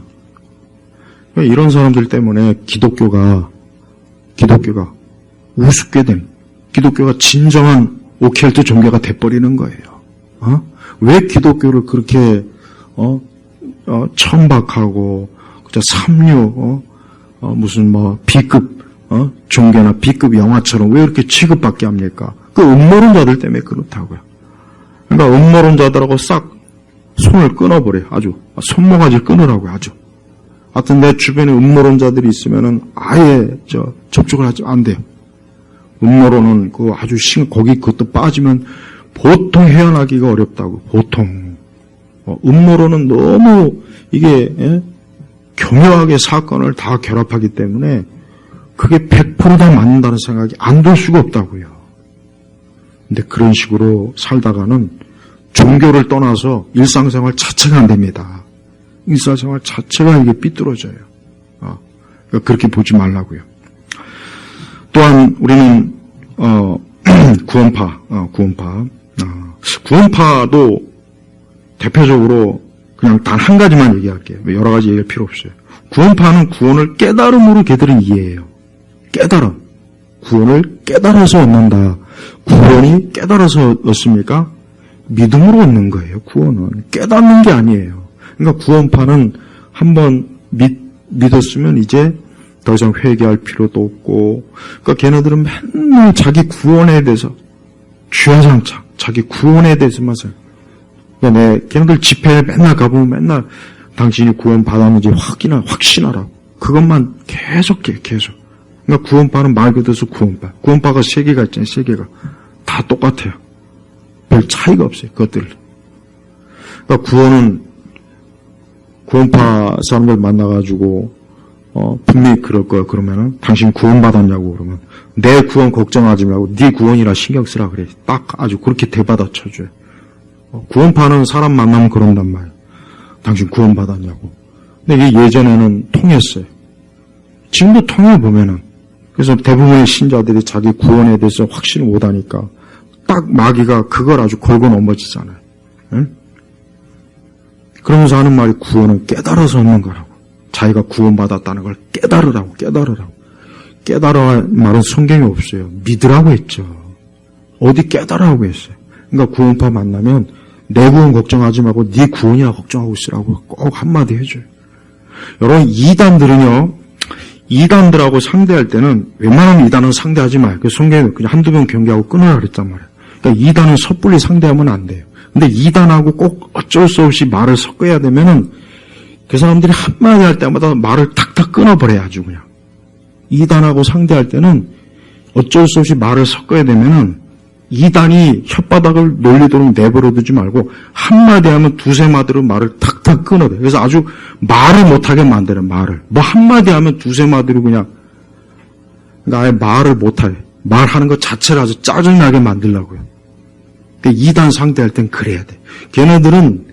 그러니까 이런 사람들 때문에 기독교가 우습게 된, 기독교가 진정한 오켈트 종교가 돼버리는 거예요. 왜 기독교를 그렇게, 천박하고, 삼류, 무슨 B급, 종교나 B급 영화처럼 왜 이렇게 취급받게 합니까? 그 음모론자들 때문에 그렇다고요. 그러니까 음모론자들하고 싹 손을 끊어버려요. 아주 손모가지 끊으라고요. 아주. 하여튼 내 주변에 음모론자들이 있으면은 아예 접촉을 하지 안 돼요. 음모론은 그 아주 거기 그것도 빠지면 보통 헤어나기가 어렵다고. 보통 음모론은 너무 이게 교묘하게 사건을 다 결합하기 때문에 그게 100% 다 맞는다는 생각이 안 들 수가 없다고요. 근데 그런 식으로 살다가는 종교를 떠나서 일상생활 자체가 안 됩니다. 일상생활 자체가 이게 삐뚤어져요. 그러니까 그렇게 보지 말라고요. 또한 우리는 구원파도 대표적으로 그냥 단 한 가지만 얘기할게요. 여러 가지 얘기할 필요 없어요. 구원파는 구원을 깨달음으로 걔들은 이해해요. 깨달음. 구원을 깨달아서 얻는다. 구원이 깨달아서 얻습니까? 믿음으로 얻는 거예요. 구원은 깨닫는 게 아니에요. 그러니까 구원파는 한번 믿었으면 이제 더 이상 회개할 필요도 없고, 그러니까 걔네들은 맨날 자기 구원에 대해서 주야장창 자기 구원에 대해서만 생각. 그러니까 걔네들 집회에 맨날 가보면 맨날 당신이 구원 받았는지 확신하라고. 그것만 계속해 계속. 그러니까 구원파는 말 그대로 구원파. 구원파가 세 개가 있잖아요. 세 개가 다 똑같아요. 별 차이가 없어요. 그것들. 그러니까 구원파 사람들 만나가지고 분명히 그럴 거야. 그러면은 당신 구원 받았냐고 그러면 내 구원 걱정하지 말고 네 구원이라 신경 쓰라 그래. 딱 아주 그렇게 대받아 쳐줘요. 구원파는 사람 만나면 그런단 말이에요. 당신 구원 받았냐고. 근데 이게 예전에는 통했어요. 지금도 통해 보면은. 그래서 대부분의 신자들이 자기 구원에 대해서 확신을 못하니까 딱 마귀가 그걸 아주 걸고 넘어지잖아요. 응? 그러면서 하는 말이 구원은 깨달아서 얻는 거라고. 자기가 구원받았다는 걸 깨달으라고. 깨달아 말은 성경에 없어요. 믿으라고 했죠. 어디 깨달으라고 했어요. 그러니까 구원파 만나면 내 구원 걱정하지 말고 네 구원이나 걱정하고 있으라고 꼭 한마디 해줘요. 여러분 이단들하고 상대할 때는 웬만하면 이단은 상대하지 마요. 그 성경에 그냥 한두 번 경계하고 끊으라 그랬단 말이에요. 그러니까 이단은 섣불리 상대하면 안 돼요. 근데 이단하고 꼭 어쩔 수 없이 말을 섞어야 되면은 그 사람들이 한마디 할 때마다 말을 탁탁 끊어버려요. 아주 그냥. 이단하고 상대할 때는 어쩔 수 없이 말을 섞어야 되면은 이단이 혓바닥을 놀리도록 내버려두지 말고 한마디 하면 두세 마디로 말을 탁탁 끊어요. 그래서 아주 말을 못하게 만드는 말을. 뭐 한마디 하면 두세 마디로 그냥 그러니까 아예 말을 못하게. 말하는 것 자체를 아주 짜증나게 만들려고요. 그러니까 이단 상대할 땐 그래야 돼. 걔네들은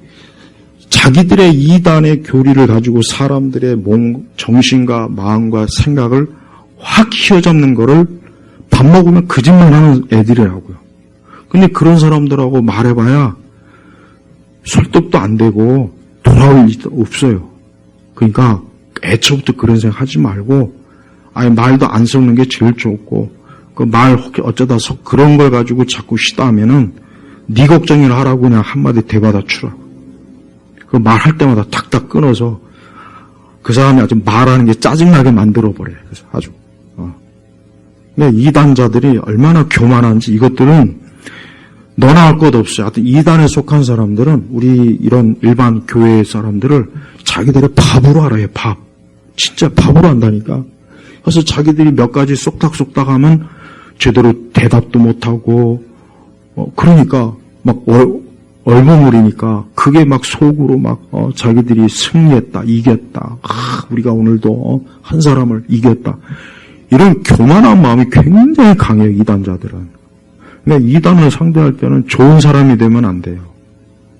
자기들의 이단의 교리를 가지고 사람들의 정신과 마음과 생각을 확 휘어잡는 거를 밥 먹으면 거짓말 하는 애들이라고요. 근데 그런 사람들하고 말해봐야 설득도 안 되고 돌아올 일도 없어요. 그러니까 애초부터 그런 생각 하지 말고 아예 말도 안 섞는 게 제일 좋고 그 말 어쩌다 그런 걸 가지고 자꾸 시다하면은 네 걱정이나 하라고 그냥 한마디 대받아 추라. 그 말할 때마다 탁탁 끊어서 그 사람이 아주 말하는 게 짜증나게 만들어버려요. 그래서 아주. 근데 이단자들이 얼마나 교만한지 이것들은 너나 할 것 없어요. 하여튼 이단에 속한 사람들은 우리 이런 일반 교회 사람들을 자기들의 밥으로 알아요. 밥. 진짜 밥으로 한다니까. 그래서 자기들이 몇 가지 쏙닥쏙닥 하면 제대로 대답도 못하고 그러니까 막 얼버무리니까 그게 막 속으로 막 자기들이 승리했다, 이겼다. 우리가 오늘도 한 사람을 이겼다. 이런 교만한 마음이 굉장히 강해요. 이단자들은. 근데 이단을 상대할 때는 좋은 사람이 되면 안 돼요.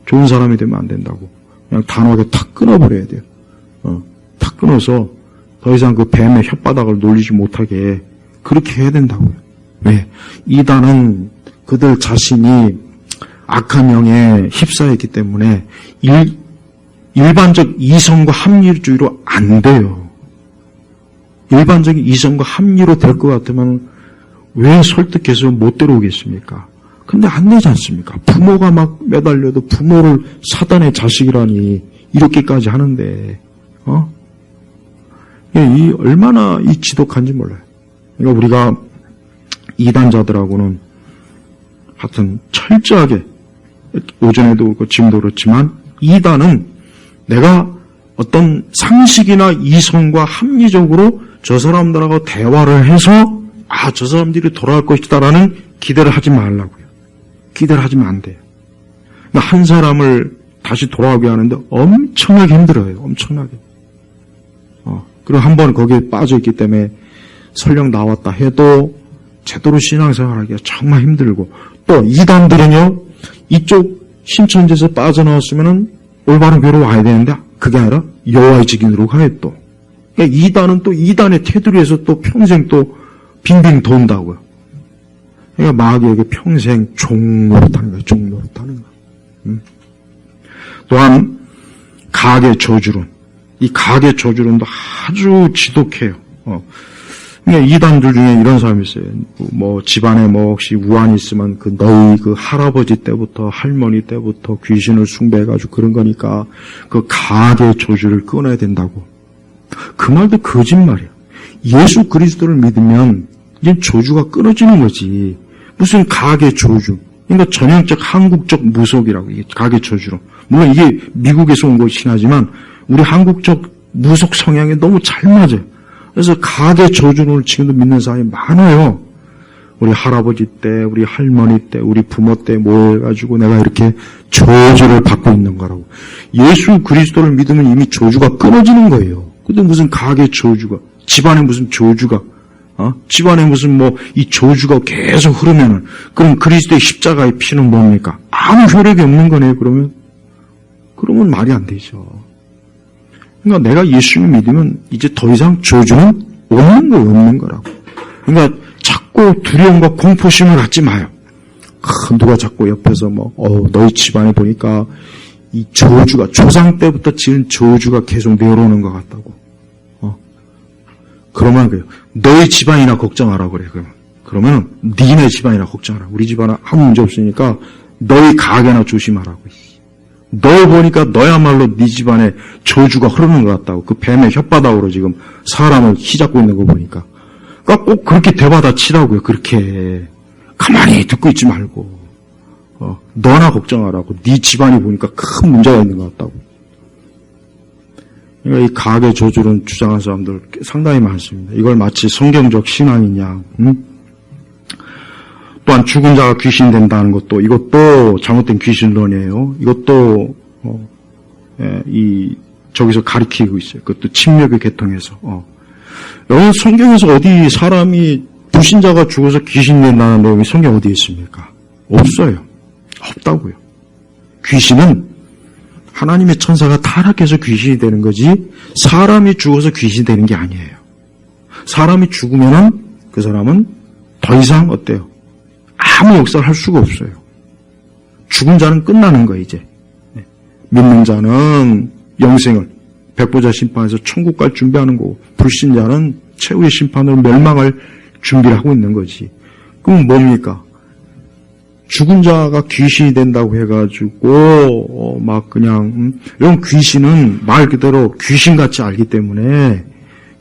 좋은 사람이 되면 안 된다고. 그냥 단호하게 탁 끊어버려야 돼요. 탁 끊어서 더 이상 그 뱀의 혓바닥을 놀리지 못하게 그렇게 해야 된다고요. 왜? 이단은 그들 자신이 악한 영에 휩싸였기 때문에 일반적 이성과 합리주의로 안 돼요. 일반적인 이성과 합리로 될 것 같으면 왜 설득해서 못 데려오겠습니까? 근데 안 되지 않습니까? 부모가 막 매달려도 부모를 사단의 자식이라니 이렇게까지 하는데 이 얼마나 이 지독한지 몰라요. 그러니까 우리가 이단자들하고는 하여튼 철저하게 오전에도 그렇고 지금도 그렇지만 이단은 내가 어떤 상식이나 이성과 합리적으로 저 사람들하고 대화를 해서 저 사람들이 돌아갈 것이다라는 기대를 하지 말라고요. 기대를 하시면 안 돼요. 그러니까 한 사람을 다시 돌아오게 하는데 엄청나게 힘들어요. 엄청나게. 그리고 한 번 거기에 빠져있기 때문에 설령 나왔다 해도 제대로 신앙생활하기가 정말 힘들고, 또 이단들은요, 이쪽 신천지에서 빠져나왔으면은 올바른 교회로 와야 되는데 그게 아니라 여호와의 증인으로 가요 또. 그러니까 이단은 또 이단의 테두리에서 또 평생 또 빙빙 돈다고요. 그러니까 마귀에게 평생 종노릇하는 거예요. 종노릇하는 거예요. 또한 가계 저주론. 이 가계 저주론도 아주 지독해요. 그러니까 이단들 중에 이런 사람이 있어요. 뭐 집안에 뭐 혹시 우환이 있으면 너희 할아버지 때부터 할머니 때부터 귀신을 숭배해가지고 그런 거니까 그 가계 저주를 끊어야 된다고. 그 말도 거짓말이에요. 예수 그리스도를 믿으면 이제 저주가 끊어지는 거지. 무슨 가계 저주. 그러니까 전형적 한국적 무속이라고, 이게 가계 저주로. 물론 이게 미국에서 온 것이긴 하지만 우리 한국적 무속 성향에 너무 잘 맞아요. 그래서 가계 저주를 지금도 믿는 사람이 많아요. 우리 할아버지 때, 우리 할머니 때, 우리 부모 때 모여가지고 내가 이렇게 저주를 받고 있는 거라고. 예수 그리스도를 믿으면 이미 저주가 끊어지는 거예요. 근데 무슨 가계 저주가, 집안에 무슨 저주가, 집안에 무슨 이 저주가 계속 흐르면은, 그럼 그리스도의 십자가의 피는 뭡니까? 아무 효력이 없는 거네요, 그러면? 그러면 말이 안 되죠. 그러니까 내가 예수를 믿으면 이제 더 이상 저주는 없는 거라고. 그러니까 자꾸 두려움과 공포심을 갖지 마요. 누가 자꾸 옆에서 너희 집안에 보니까 이 저주가, 조상 때부터 지은 저주가 계속 내려오는 것 같다고. 그러면 그래요. 너희 집안이나 걱정하라 그래. 그러면 니네 집안이나 걱정하라. 우리 집안은 아무 문제 없으니까 너희 가게나 조심하라고. 너 보니까 너야말로 네 집안에 저주가 흐르는 것 같다고. 그 뱀의 혓바닥으로 지금 사람을 휘잡고 있는 거 보니까. 그러니까 꼭 그렇게 대받아 치라고요. 그렇게 가만히 듣고 있지 말고 너나 걱정하라고. 네 집안이 보니까 큰 문제가 있는 것 같다고. 그러니까 이 가계 저주론 주장하는 사람들 상당히 많습니다. 이걸 마치 성경적 신앙이냐. 또한 죽은 자가 귀신 된다는 것도, 이것도 잘못된 귀신론이에요. 이것도 저기서 가리키고 있어요. 그것도 침략의 계통에서. 여러분, 성경에서 어디 사람이 불신자가 죽어서 귀신 된다는 내용이 성경 어디에 있습니까? 없어요. 없다고요. 귀신은 하나님의 천사가 타락해서 귀신이 되는 거지 사람이 죽어서 귀신이 되는 게 아니에요. 사람이 죽으면은 그 사람은 더 이상 어때요? 아무 역사를 할 수가 없어요. 죽은 자는 끝나는 거예요, 이제. 믿는 자는 영생을, 백보자 심판에서 천국 갈 준비하는 거고, 불신자는 최후의 심판으로 멸망할 준비를 하고 있는 거지. 그럼 뭡니까? 죽은 자가 귀신이 된다고 해가지고, 이런 귀신은 말 그대로 귀신같이 알기 때문에,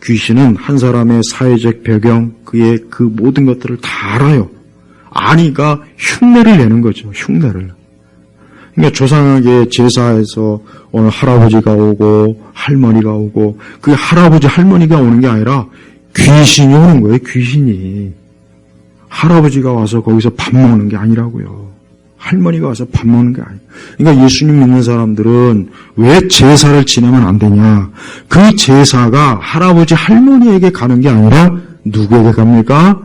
귀신은 한 사람의 사회적 배경, 그의 그 모든 것들을 다 알아요. 아니까 흉내를 내는 거죠. 흉내를. 그러니까 조상에게 제사에서 오늘 할아버지가 오고 할머니가 오고, 그 할아버지 할머니가 오는 게 아니라 귀신이 오는 거예요. 귀신이. 할아버지가 와서 거기서 밥 먹는 게 아니라고요. 할머니가 와서 밥 먹는 게 아니에요. 그러니까 예수님 믿는 사람들은 왜 제사를 지내면 안 되냐. 그 제사가 할아버지 할머니에게 가는 게 아니라 누구에게 갑니까?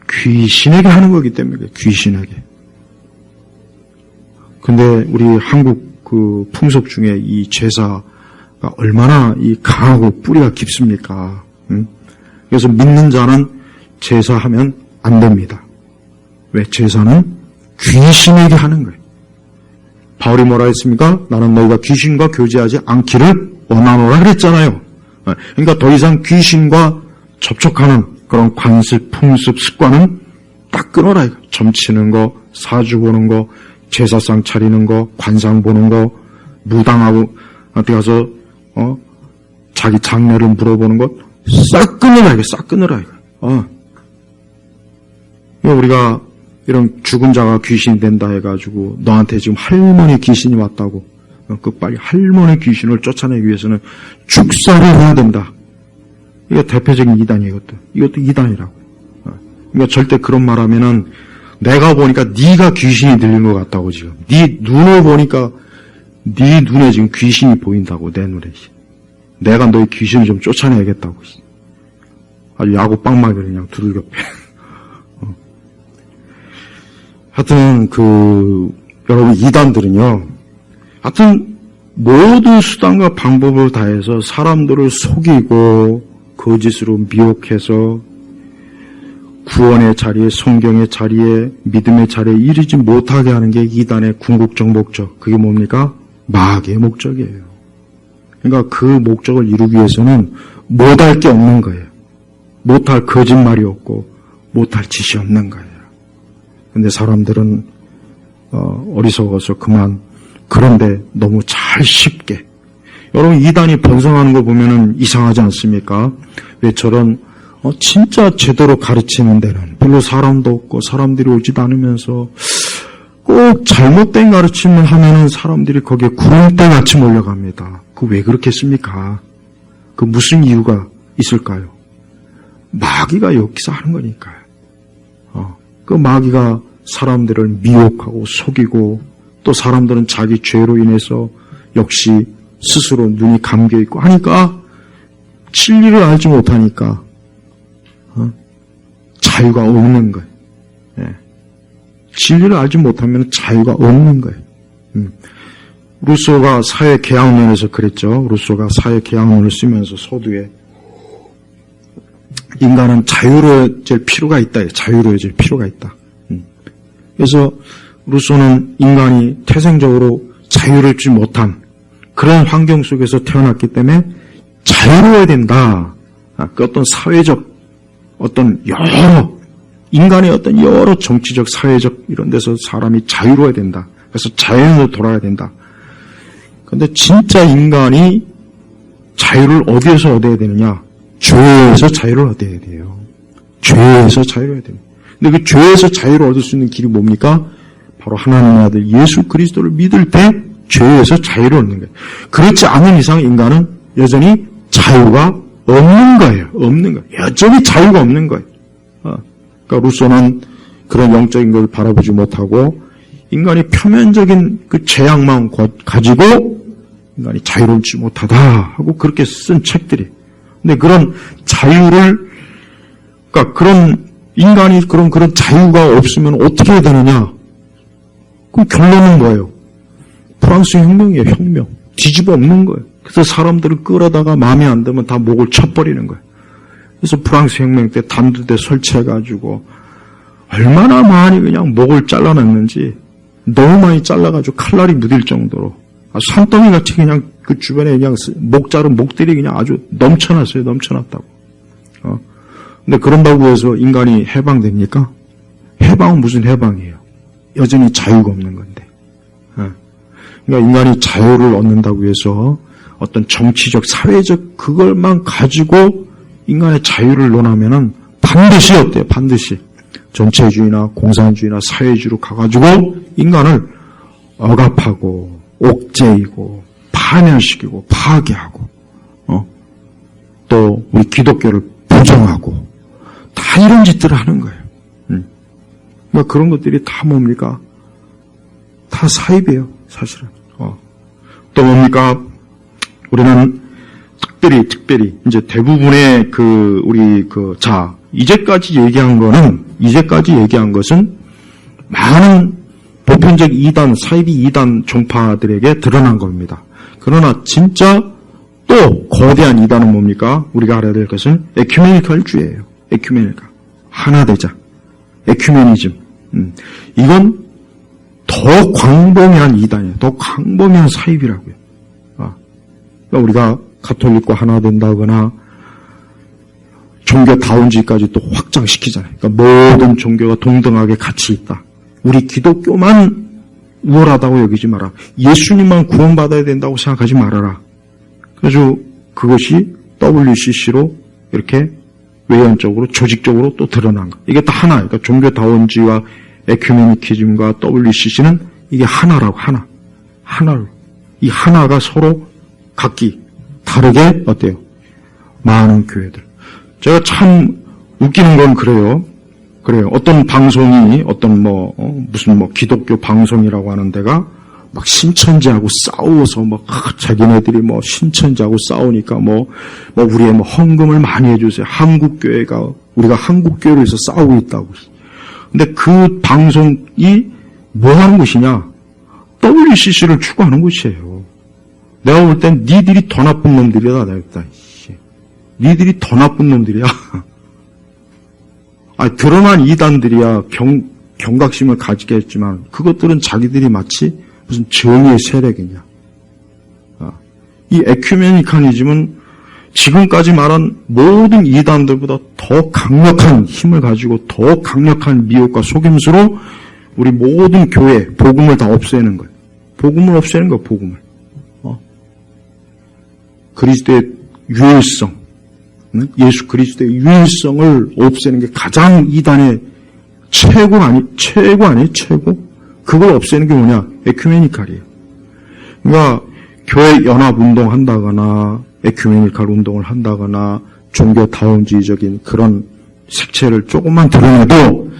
귀신에게 하는 거기 때문에. 귀신에게. 근데 우리 한국 그 풍속 중에 이 제사가 얼마나 이 강하고 뿌리가 깊습니까? 그래서 믿는 자는 제사하면 안 됩니다. 왜? 제사는 귀신에게 하는 거예요. 바울이 뭐라 했습니까? 나는 너희가 귀신과 교제하지 않기를 원하노라 그랬잖아요. 그러니까 더 이상 귀신과 접촉하는 그런 관습, 풍습, 습관은 딱 끊어라. 점치는 거, 사주 보는 거, 제사상 차리는 거, 관상 보는 거, 무당하고 어디 가서 자기 장례를 물어보는 것 싹 끊으라. 싹 끊으라. 우리가 이런 죽은 자가 귀신이 된다 해가지고 너한테 지금 할머니 귀신이 왔다고 그 빨리 할머니 귀신을 쫓아내기 위해서는 축사를 해야 된다. 이거 대표적인 이단이에요. 이것도 이단이라고. 그러니까 절대 그런 말하면은 내가 보니까 네가 귀신이 들린 것 같다고 지금. 네 눈을 보니까 네 눈에 지금 귀신이 보인다고 내 눈에. 내가 너의 귀신을 좀 쫓아내야겠다고. 아주 야구 빵막이를 그냥 두들겨 패. 하여튼 여러분 이단들은요. 하여튼 모든 수단과 방법을 다해서 사람들을 속이고 거짓으로 미혹해서 구원의 자리에, 성경의 자리에, 믿음의 자리에 이르지 못하게 하는 게 이단의 궁극적 목적. 그게 뭡니까? 마귀의 목적이에요. 그러니까 그 목적을 이루기 위해서는 못할 게 없는 거예요. 못할 거짓말이 없고 못할 짓이 없는 거예요. 근데 사람들은 어리석어서 그만 그런데 너무 잘 쉽게 여러분 이단이 번성하는 거 보면은 이상하지 않습니까? 왜 저런 진짜 제대로 가르치는 데는 별로 사람도 없고 사람들이 오지도 않으면서 꼭 잘못된 가르침을 하면은 사람들이 거기에 구름대같이 몰려갑니다. 그 왜 그렇겠습니까? 그 무슨 이유가 있을까요? 마귀가 여기서 하는 거니까요. 그 마귀가 사람들을 미혹하고 속이고 또 사람들은 자기 죄로 인해서 역시 스스로 눈이 감겨있고 하니까 진리를 알지 못하니까 자유가 없는 거예요. 예. 진리를 알지 못하면 자유가 없는 거예요. 루소가 사회계약론에서 그랬죠. 루소가 사회계약론을 쓰면서 서두에 인간은 자유로워질 필요가 있다. 자유로워질 필요가 있다. 그래서 루소는 인간이 태생적으로 자유롭지 못한 그런 환경 속에서 태어났기 때문에 자유로워야 된다. 그 어떤 사회적 어떤 인간의 어떤 여러 정치적 사회적 이런 데서 사람이 자유로워야 된다. 그래서 자연으로 돌아야 된다. 그런데 진짜 인간이 자유를 어디에서 얻어야 되느냐? 죄에서 자유를 얻어야 돼요. 죄에서 자유를 얻어야 됩니다. 근데 그 죄에서 자유를 얻을 수 있는 길이 뭡니까? 바로 하나님의 아들 예수 그리스도를 믿을 때 죄에서 자유를 얻는 거예요. 그렇지 않은 이상 인간은 여전히 자유가 없는 거예요. 없는 거예요. 여전히 자유가 없는 거예요. 그러니까 루소는 그런 영적인 걸 바라보지 못하고 인간이 표면적인 그 죄악만 가지고 인간이 자유롭지 못하다 하고 그렇게 쓴 책들이. 근데 그런 자유를 그러니까 그런 인간이 그런 자유가 없으면 어떻게 해야 되느냐? 그럼 결론은 뭐예요? 프랑스 혁명이에요. 혁명. 뒤집어 엎는 거예요. 그래서 사람들을 끌어다가 마음에 안 들면 다 목을 쳐버리는 거예요. 그래서 프랑스 혁명 때 단두대 설치해가지고 얼마나 많이 그냥 목을 잘라냈는지 너무 많이 잘라가지고 칼날이 묻을 정도로 산더미같이 그냥 그 주변에 그냥 목 자른 목들이 그냥 아주 넘쳐났어요. 넘쳐났다고. 근데 그런다고 해서 인간이 해방됩니까? 해방은 무슨 해방이에요? 여전히 자유가 없는 건데. 그러니까 인간이 자유를 얻는다고 해서 어떤 정치적, 사회적 그걸만 가지고 인간의 자유를 논하면은 반드시 어때요? 반드시 전체주의나 공산주의나 사회주의로 가가지고 인간을 억압하고 옥죄이고 파멸시키고 파괴하고 또 우리 기독교를 부정하고 다 이런 짓들을 하는 거예요. 그러니까 그런 것들이 다 뭡니까? 다 사입이에요, 사실은. 또 뭡니까? 우리는 특별히 이제 대부분의 이제까지 얘기한 것은 많은 보편적 이단, 사이비 이단 종파들에게 드러난 겁니다. 그러나 진짜 또 거대한 이단은 뭡니까? 우리가 알아야 될 것은 에큐메니컬주의예요. 에큐메니컬. 하나되자. 에큐메니즘. 이건 더 광범위한 이단이에요. 더 광범위한 사입이라고요. 그러니까 우리가 가톨릭과 하나 된다거나 종교다운주의까지 또 확장시키잖아요. 그러니까 모든 종교가 동등하게 가치 있다. 우리 기독교만 우월하다고 여기지 마라. 예수님만 구원받아야 된다고 생각하지 말아라. 그래서 그것이 WCC로 이렇게 외연적으로, 조직적으로 또 드러난 거. 이게 다 하나. 그러니까 종교다원주의와 에큐메니키즘과 WCC는 이게 하나라고, 하나. 하나로. 이 하나가 서로 각기 다르게 어때요? 많은 교회들. 제가 참 웃기는 건 그래요. 어떤 방송이, 무슨 기독교 방송이라고 하는 데가 막 신천지하고 싸워서 자기네들이 신천지하고 싸우니까 우리의 헌금을 많이 해주세요. 우리가 한국교회에서 싸우고 있다고. 근데 그 방송이 뭐 하는 것이냐? WCC를 추구하는 것이에요. 내가 볼 땐 니들이 더 나쁜 놈들이다. 니들이 더 나쁜 놈들이야. 드러난 이단들이야 경각심을 가지게 했지만 그것들은 자기들이 마치 무슨 정의의 세력이냐. 이 에큐메니카니즘은 지금까지 말한 모든 이단들보다 더 강력한 힘을 가지고 더 강력한 미혹과 속임수로 우리 모든 교회, 복음을 다 없애는 거예요. 복음을 없애는 거예요, 복음을. 그리스도의 유일성, 예수 그리스도의 유일성을 없애는 게 가장 이단의 최고. 그걸 없애는 게 뭐냐? 에큐메니칼이에요. 그러니까 교회 연합 운동 한다거나 에큐메니칼 운동을 한다거나 종교다원주의적인 그런 색채를 조금만 드러내도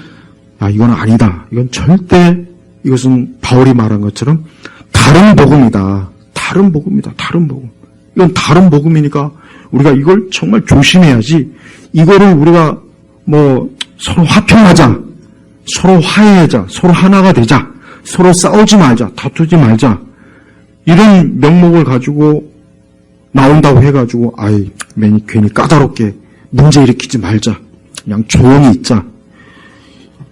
이건 아니다. 이건 절대 이것은 바울이 말한 것처럼 다른 복음이다. 다른 복음이다. 이건 다른 복음이니까 우리가 이걸 정말 조심해야지. 이거를 우리가 서로 화평하자, 서로 화해하자, 서로 하나가 되자, 서로 싸우지 말자, 다투지 말자, 이런 명목을 가지고 나온다고 해가지고 괜히 까다롭게 문제 일으키지 말자, 그냥 조용히 있자.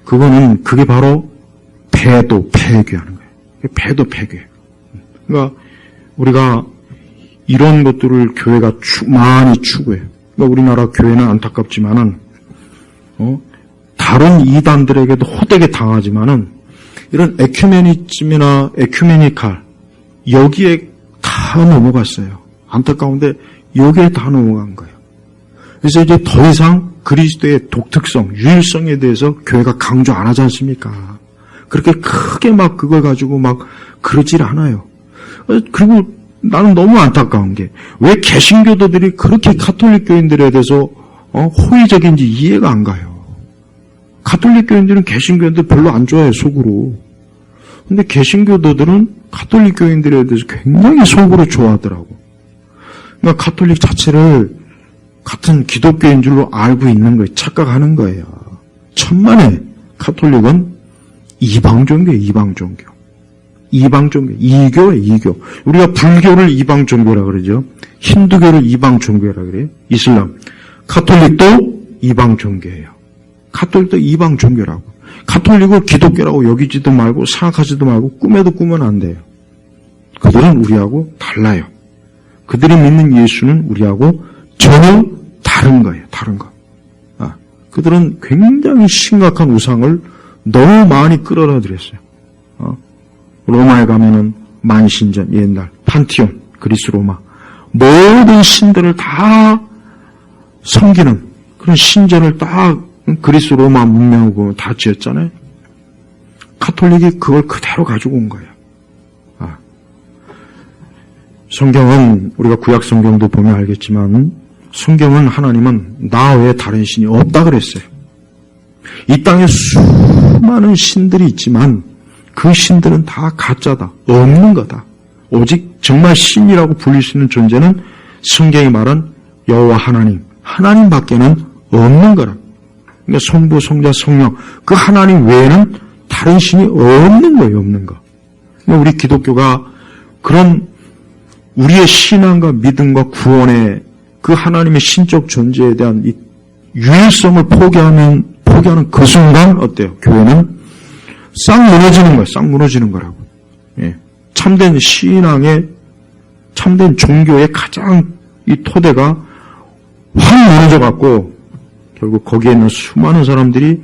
그게 바로 패교하는 거예요. 패교예요. 그러니까 우리가 이런 것들을 교회가 많이 추구해요. 그러니까 우리나라 교회는 안타깝지만은 다른 이단들에게도 호되게 당하지만은 이런 에큐메니즘이나 에큐메니칼 여기에 다 넘어갔어요. 안타까운데 여기에 다 넘어간 거예요. 그래서 이제 더 이상 그리스도의 독특성, 유일성에 대해서 교회가 강조 안 하지 않습니까? 그렇게 크게 그걸 가지고 그러질 않아요. 그리고 나는 너무 안타까운 게 왜 개신교도들이 그렇게 가톨릭 교인들에 대해서 호의적인지 이해가 안 가요. 가톨릭 교인들은 개신교인들 별로 안 좋아해요, 속으로. 근데 개신교도들은 가톨릭 교인들에 대해서 굉장히 속으로 좋아하더라고. 그러니까 가톨릭 자체를 같은 기독교인 줄로 알고 있는 거예요. 착각하는 거예요. 천만에 가톨릭은 이방 종교예요, 이방 종교. 이교예요, 이교. 우리가 불교를 이방 종교라 그러죠. 힌두교를 이방 종교라 그래요. 이슬람. 가톨릭도 이방 종교예요. 가톨릭도 이방 종교라고. 가톨릭을 기독교라고 여기지도 말고 생각하지도 말고 꿈에도 꾸면 안 돼요. 그들은 우리하고 달라요. 그들이 믿는 예수는 우리하고 전혀 다른 거예요. 다른 거. 그들은 굉장히 심각한 우상을 너무 많이 끌어들였어요. 로마에 가면은 만신전, 옛날 판티온, 그리스 로마 모든 신들을 다 섬기는 그런 신전을 다 그리스 로마 문명을 보면 다 지었잖아요. 가톨릭이 그걸 그대로 가지고 온 거예요. 성경은 우리가 구약 성경도 보면 알겠지만 성경은 하나님은 나 외에 다른 신이 없다 그랬어요. 이 땅에 수많은 신들이 있지만 그 신들은 다 가짜다. 없는 거다. 오직 정말 신이라고 불릴 수 있는 존재는 성경이 말한 여호와 하나님밖에는 없는 거라. 그러니까 성부, 성자, 성령 그 하나님 외에는 다른 신이 없는 거예요. 없는 거. 그러니까 우리 기독교가 그런 우리의 신앙과 믿음과 구원의 그 하나님의 신적 존재에 대한 이 유일성을 포기하는 그 순간 어때요? 교회는 싹 무너지는 거예요. 싹 무너지는 거라고. 예. 참된 신앙의, 참된 종교의 가장 이 토대가 확 무너져갖고 결국 거기에 있는 수많은 사람들이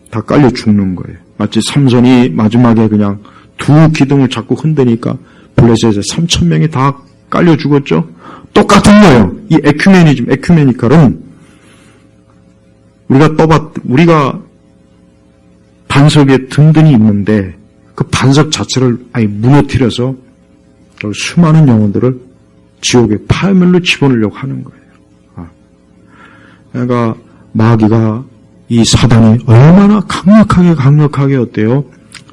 다 깔려 죽는 거예요. 마치 삼손이 마지막에 그냥 두 기둥을 자꾸 흔드니까 블레셋에 3,000명이 다 깔려 죽었죠. 똑같은 거예요. 이 에큐메니칼은 우리가 반석에 든든히 있는데 그 반석 자체를 아예 무너뜨려서 수많은 영혼들을 지옥의 파멸로 집어넣으려고 하는 거예요. 그러니까 마귀가, 이 사단이 얼마나 강력하게 어때요?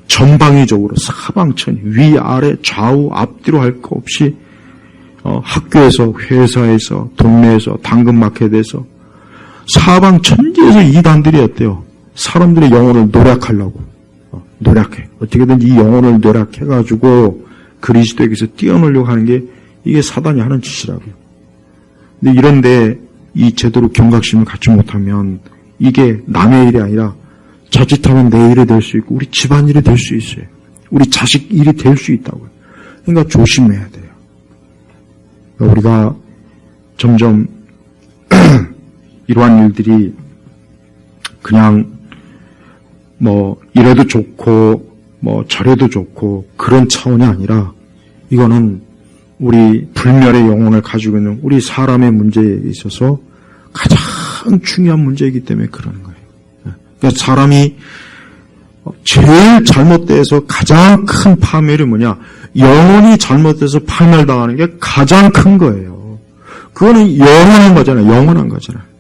전방위적으로 사방천이 위아래 좌우 앞뒤로 할 거 없이 학교에서, 회사에서, 동네에서, 당근마켓에서 사방천지에서 이단들이 어때요? 사람들의 영혼을 노략하려고 노략해. 어떻게든 이 영혼을 노략해가지고 그리스도에게서 띄어놓으려고 하는 게 이게 사단이 하는 짓이라고요. 근데 이런데 이 제대로 경각심을 갖지 못하면 이게 남의 일이 아니라 자칫하면 내 일이 될 수 있고 우리 집안 일이 될 수 있어요. 우리 자식 일이 될 수 있다고요. 그러니까 조심해야 돼요. 우리가 점점 이러한 일들이 그냥 이래도 좋고 저래도 좋고 그런 차원이 아니라 이거는 우리 불멸의 영혼을 가지고 있는 우리 사람의 문제에 있어서 가장 중요한 문제이기 때문에 그러는 거예요. 그러니까 사람이 제일 잘못돼서 가장 큰 파멸이 뭐냐? 영혼이 잘못돼서 파멸당하는 게 가장 큰 거예요. 그거는 영원한 거잖아요.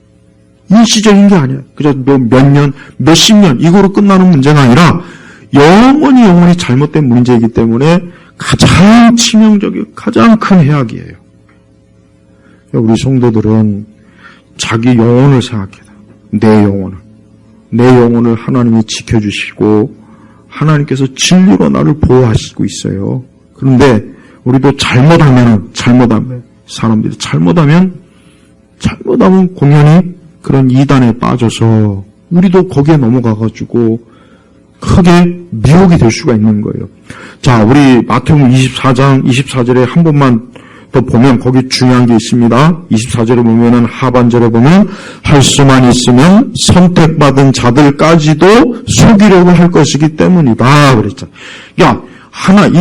일시적인 게 아니야. 그저 몇 년, 몇십 년 이거로 끝나는 문제가 아니라 영원히 잘못된 문제이기 때문에 가장 치명적이고 가장 큰 해악이에요. 우리 성도들은 자기 영혼을 생각해요. 내 영혼을 하나님이 지켜주시고 하나님께서 진리로 나를 보호하시고 있어요. 그런데 우리도 잘못하면 사람들이 잘못하면 공연히 그런 이단에 빠져서 우리도 거기에 넘어가가지고 크게 미혹이 될 수가 있는 거예요. 자, 우리 마태복음 24장 24절에 한 번만 더 보면 거기 중요한 게 있습니다. 24절에 보면은 하반절에 보면 할 수만 있으면 선택받은 자들까지도 속이려고 할 것이기 때문이다 그랬죠. 이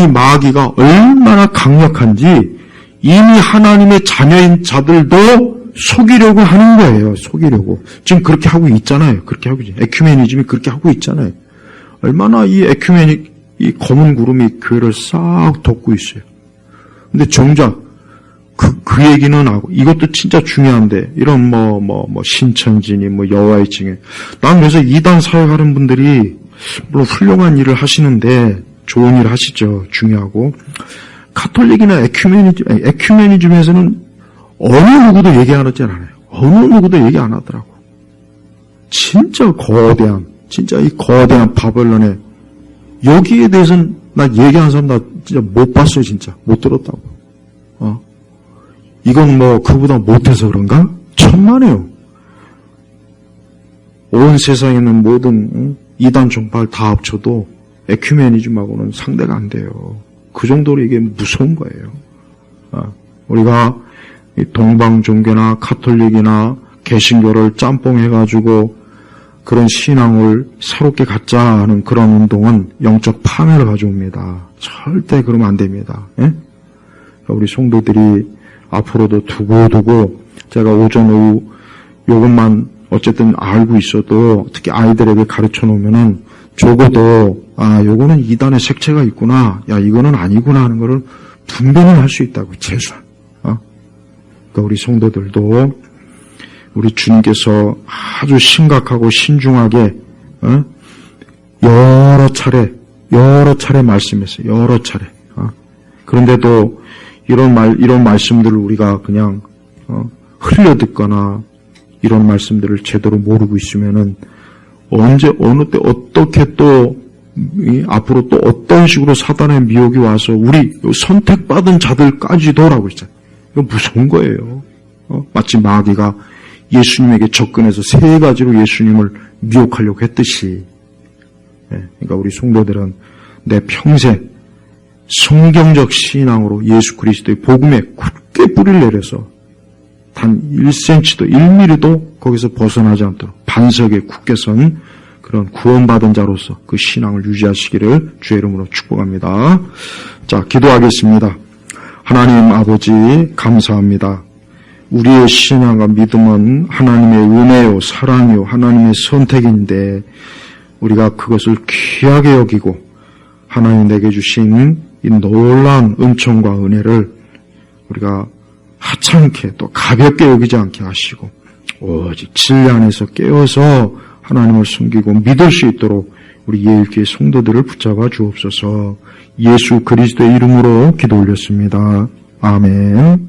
마귀가 얼마나 강력한지 이미 하나님의 자녀인 자들도 속이려고 하는 거예요. 속이려고. 지금 그렇게 하고 있잖아요. 에큐메니즘이 그렇게 하고 있잖아요. 얼마나 이 검은 구름이 교회를 싹 덮고 있어요. 근데 정작 그 얘기는 하고, 이것도 진짜 중요한데, 이런 신천지니, 여호와의 증인. 난 그래서 이단 사역하는 분들이, 물론 훌륭한 일을 하시는데, 좋은 일을 하시죠. 중요하고. 가톨릭이나 에큐메니즘에서는 어느 누구도 얘기 안 하지 않아요. 어느 누구도 얘기 안 하더라고. 진짜 이 거대한 바벨론에, 여기에 대해서는 나 얘기하는 사람 나 진짜 못 봤어요, 진짜. 못 들었다고. 이건 그보다 못해서 그런가? 천만에요. 온 세상에 있는 모든 이단 종파를 다 합쳐도 에큐메니즘하고는 상대가 안 돼요. 그 정도로 이게 무서운 거예요. 우리가 동방 종교나 카톨릭이나 개신교를 짬뽕해가지고 그런 신앙을 새롭게 갖자 하는 그런 운동은 영적 파멸을 가져옵니다. 절대 그러면 안 됩니다. 예? 우리 성도들이 앞으로도 두고두고 제가 오전 오후 요것만 어쨌든 알고 있어도 특히 아이들에게 가르쳐 놓으면은 적어도 요거는 이단의 색채가 있구나, 이거는 아니구나 하는 거를 분별을 할 수 있다고. 최소한. 그러니까 우리 성도들도 우리 주님께서 아주 심각하고 신중하게 여러 차례 말씀했어요. 여러 차례. 그런데도 이런 말씀들을 우리가 그냥 흘려 듣거나 이런 말씀들을 제대로 모르고 있으면은 언제 어느 때 어떻게 또 앞으로 또 어떤 식으로 사단의 미혹이 와서 우리 선택받은 자들까지도라고 했잖아요. 이거 무서운 거예요. 마치 마귀가 예수님에게 접근해서 세 가지로 예수님을 미혹하려고 했듯이. 그러니까 우리 성도들은 내 평생 성경적 신앙으로 예수 그리스도의 복음에 굳게 뿌리를 내려서 단 1cm도 1mm도 거기서 벗어나지 않도록 반석에 굳게 선 그런 구원받은 자로서 그 신앙을 유지하시기를 주의 이름으로 축복합니다. 자, 기도하겠습니다. 하나님 아버지 감사합니다. 우리의 신앙과 믿음은 하나님의 은혜요, 사랑이요, 하나님의 선택인데 우리가 그것을 귀하게 여기고 하나님 내게 주신 이 놀라운 은총과 은혜를 우리가 하찮게 또 가볍게 여기지 않게 하시고 오직 진리 안에서 깨어서 하나님을 숨기고 믿을 수 있도록 우리 예일교회 성도들을 붙잡아 주옵소서. 예수 그리스도의 이름으로 기도 올렸습니다. 아멘.